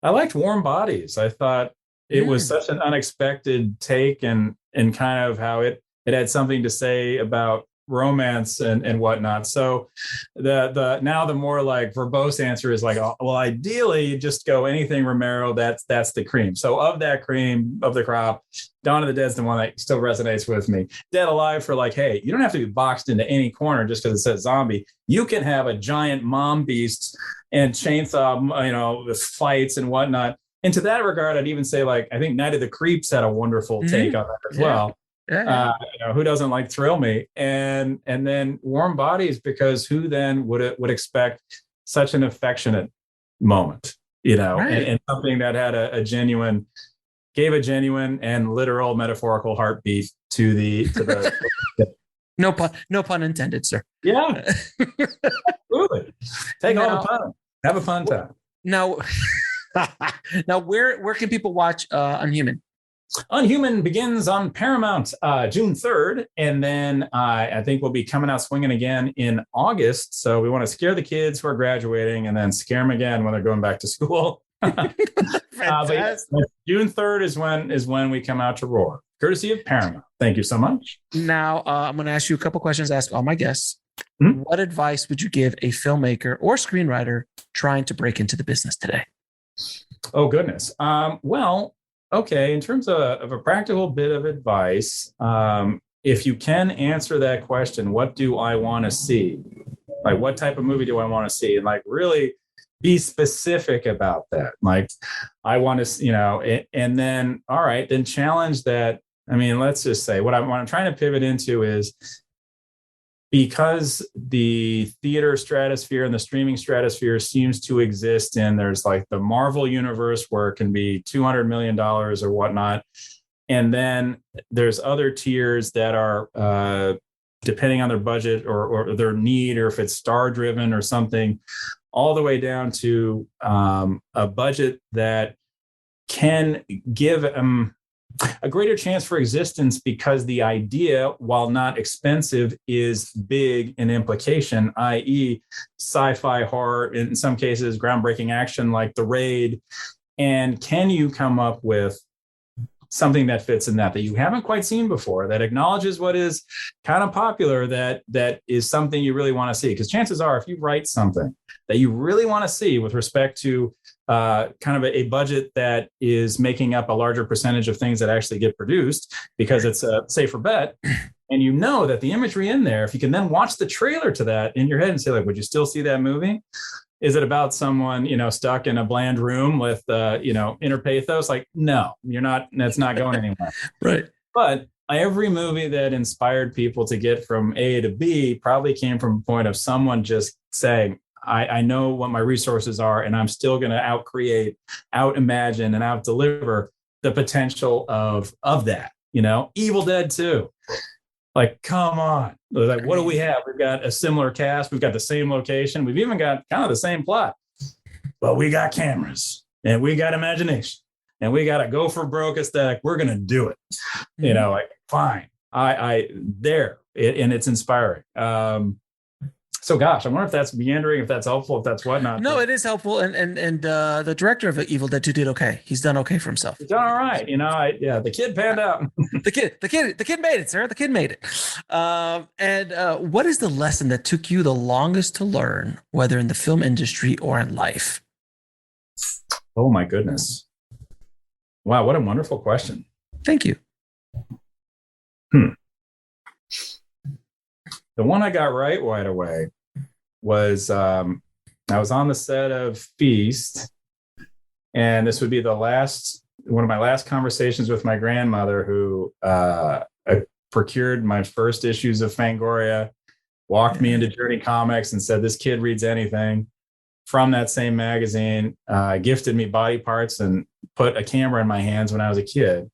I liked Warm Bodies. I thought it was such an unexpected take, and kind of how it had something to say about romance and whatnot. So the more like verbose answer is like, oh, well, ideally you just go anything Romero. That's the cream. So of that cream of the crop, Dawn of the Dead's the one that still resonates with me. Dead Alive for like, hey, you don't have to be boxed into any corner just because it says zombie. You can have a giant mom beast and chainsaw, with fights and whatnot. And to that regard, I'd even say, like, I think Night of the Creeps had a wonderful take on that as well. Yeah. Who doesn't like Thrill Me? And then Warm Bodies, because who then would expect such an affectionate moment, Right. and something that had gave a genuine and literal metaphorical heartbeat to the No pun intended, sir. yeah, absolutely. Take all the fun. Have a fun time. Now, where can people watch Unhuman? Unhuman begins on Paramount June 3rd, and then I think we'll be coming out swinging again in August. So we want to scare the kids who are graduating and then scare them again when they're going back to school. But June 3rd is when we come out to roar, courtesy of Paramount. Thank you so much. Now, I'm going to ask you a couple questions to ask all my guests. Mm-hmm. What advice would you give a filmmaker or screenwriter trying to break into the business today? Oh, goodness. Well, okay. In terms of a practical bit of advice, if you can answer that question, what do I want to see? Like, what type of movie do I want to see? And like, really be specific about that. Like, I want to, and then, all right, then challenge that. I mean, let's just say what I'm trying to pivot into is, because the theater stratosphere and the streaming stratosphere seems to exist, and there's like the Marvel universe where it can be $200 million or whatnot. And then there's other tiers that are, depending on their budget or their need, or if it's star driven or something, all the way down to a budget that can give a greater chance for existence, because the idea, while not expensive, is big in implication, i.e. sci-fi, horror, in some cases groundbreaking action like The Raid. And can you come up with something that fits in that you haven't quite seen before, that acknowledges what is kind of popular, that is something you really want to see? Because chances are, if you write something that you really want to see with respect to kind of a budget that is making up a larger percentage of things that actually get produced, because it's a safer bet, and you know that the imagery in there, if you can then watch the trailer to that in your head and say, like, would you still see that movie? Is it about someone, stuck in a bland room with, inner pathos? Like, no, you're not. That's not going anywhere. Right. But every movie that inspired people to get from A to B probably came from a point of someone just saying, I know what my resources are, and I'm still going to out-create, out-imagine, and out-deliver the potential of that. Evil Dead 2. Like, come on. Like, what do we have? We've got a similar cast. We've got the same location. We've even got kind of the same plot. But we got cameras, and we got imagination, and we got a go for broke aesthetic. We're going to do it. Like, fine. And it's inspiring. So, gosh, I wonder if that's meandering, if that's helpful, if that's whatnot. No, it is helpful, and the director of Evil Dead 2 did okay. He's done okay for himself. He's done all right. The kid panned out. the kid made it, sir. The kid made it. And what is the lesson that took you the longest to learn, whether in the film industry or in life? Oh my goodness! Wow, what a wonderful question. Thank you. The one I got right away was I was on the set of Feast, and this would be one of my last conversations with my grandmother, who procured my first issues of Fangoria, walked me into Journey Comics, and said, "This kid reads anything." From that same magazine, gifted me body parts and put a camera in my hands when I was a kid.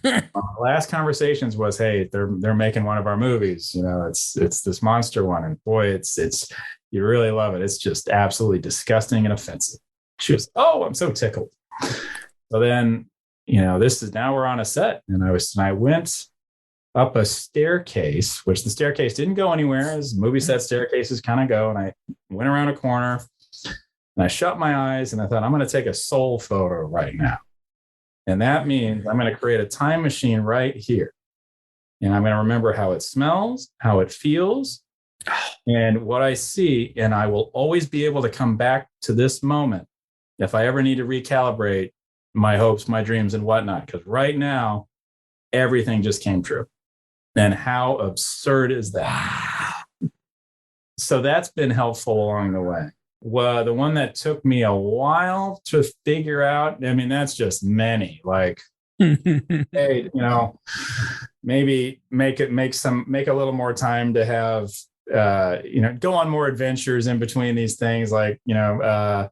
My last conversations was, "Hey, they're making one of our movies. It's this monster one, and boy, it's you really love it. It's just absolutely disgusting and offensive." She was, "Oh, I'm so tickled." So then, now we're on a set, and I went up a staircase, which the staircase didn't go anywhere, as movie set staircases kind of go, and I went around a corner. And I shut my eyes and I thought, I'm going to take a soul photo right now. And that means I'm going to create a time machine right here. And I'm going to remember how it smells, how it feels, and what I see. And I will always be able to come back to this moment if I ever need to recalibrate my hopes, my dreams, and whatnot. Because right now, everything just came true. And how absurd is that? So that's been helpful along the way. Well, the one that took me a while to figure out, I mean, that's just many. Like, hey, maybe make a little more time to have, go on more adventures in between these things. Like,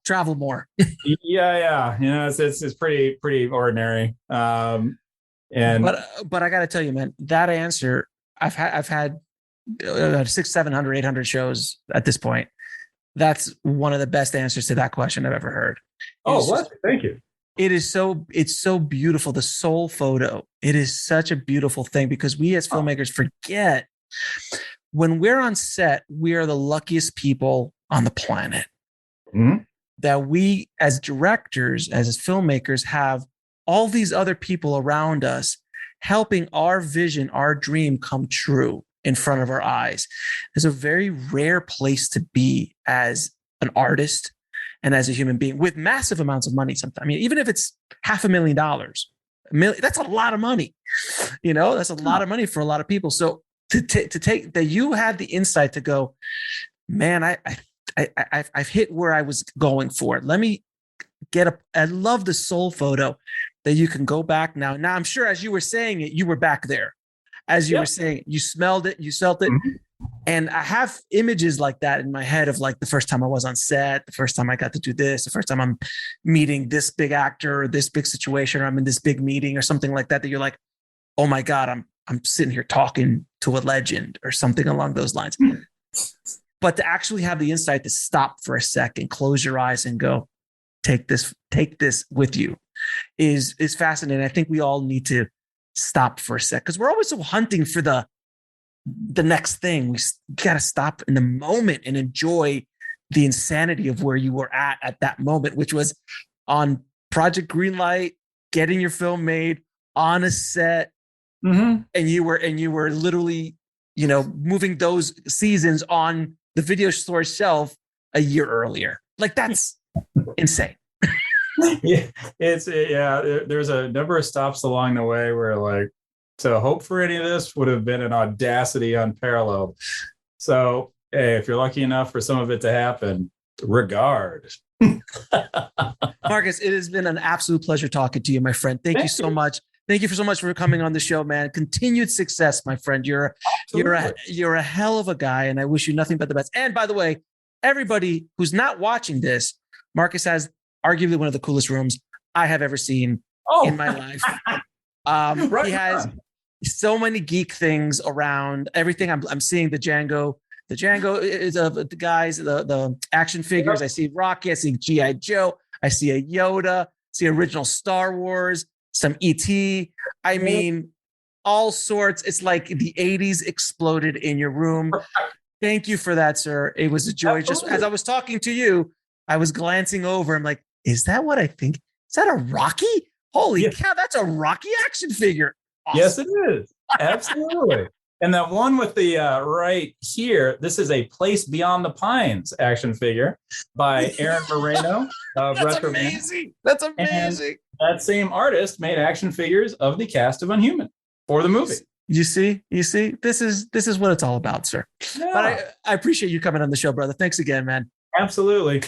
travel more. yeah. It's pretty ordinary. But I got to tell you, man, that answer, I've had 600, 700, 800 shows at this point. That's one of the best answers to that question I've ever heard. Thank you. It's so beautiful. The soul photo. It is such a beautiful thing because we as filmmakers forget when we're on set, we are the luckiest people on the planet. Mm-hmm. That we as directors, as filmmakers, have all these other people around us helping our vision, our dream come true in front of our eyes. It's a very rare place to be as an artist and as a human being with massive amounts of money sometimes. I mean, even if it's $500,000, that's a lot of money. That's a lot of money for a lot of people. So to take that, you had the insight to go, man, I've hit where I was going for. Let me I love the soul photo that you can go back now. Now, I'm sure as you were saying it, you were back there. As you were saying, you smelled it, you felt it. Mm-hmm. And I have images like that in my head of like the first time I was on set, the first time I got to do this, the first time I'm meeting this big actor or this big situation, or I'm in this big meeting or something like that, that you're like, oh my God, I'm sitting here talking to a legend or something along those lines. Mm-hmm. But to actually have the insight to stop for a second, close your eyes and go, take this with you is fascinating. I think we all need to stop for a sec because we're always so hunting for the next thing. We got to stop in the moment and enjoy the insanity of where you were at that moment, which was on Project Greenlight, getting your film made on a set. Mm-hmm. And you were literally, moving those seasons on the video store shelf a year earlier. Like that's insane. There's a number of stops along the way where like to hope for any of this would have been an audacity unparalleled. So hey, if you're lucky enough for some of it to happen, regard. Marcus, it has been an absolute pleasure talking to you, my friend. Thank you so much. Thank you so much for coming on the show, man. Continued success, my friend. You're a hell of a guy, and I wish you nothing but the best. And by the way, everybody who's not watching this, Marcus has arguably one of the coolest rooms I have ever seen in my life. He has so many geek things around everything. I'm seeing the Django is the guys, the action figures. I see Rocky, I see G.I. Joe, I see a Yoda, see original Star Wars, some E.T. I mean, all sorts. It's like the 80s exploded in your room. Thank you for that, sir. It was a joy. Absolutely. Just as I was talking to you, I was glancing over. I'm like, is that what I think? Is that a Rocky? Holy cow, that's a Rocky action figure. Awesome. Yes, it is. Absolutely. And that one with the right here, this is a Place Beyond the Pines action figure by Aaron Moreno. That's amazing. That's amazing. And that same artist made action figures of the cast of Unhuman for the movie. You see, this is what it's all about, sir. Yeah. But I appreciate you coming on the show, brother. Thanks again, man. Absolutely.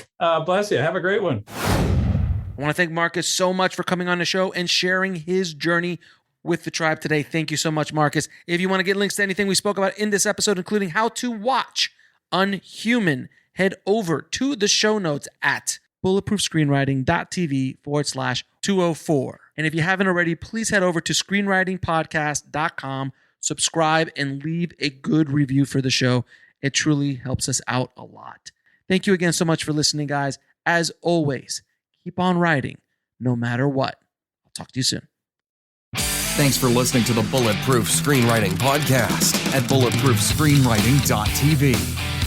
Bless you. Have a great one. I want to thank Marcus so much for coming on the show and sharing his journey with the tribe today. Thank you so much, Marcus. If you want to get links to anything we spoke about in this episode, including how to watch Unhuman, head over to the show notes at bulletproofscreenwriting.tv/204. And if you haven't already, please head over to screenwritingpodcast.com, subscribe, and leave a good review for the show. It truly helps us out a lot. Thank you again so much for listening, guys. As always, keep on writing, no matter what. I'll talk to you soon. Thanks for listening to the Bulletproof Screenwriting Podcast at bulletproofscreenwriting.tv.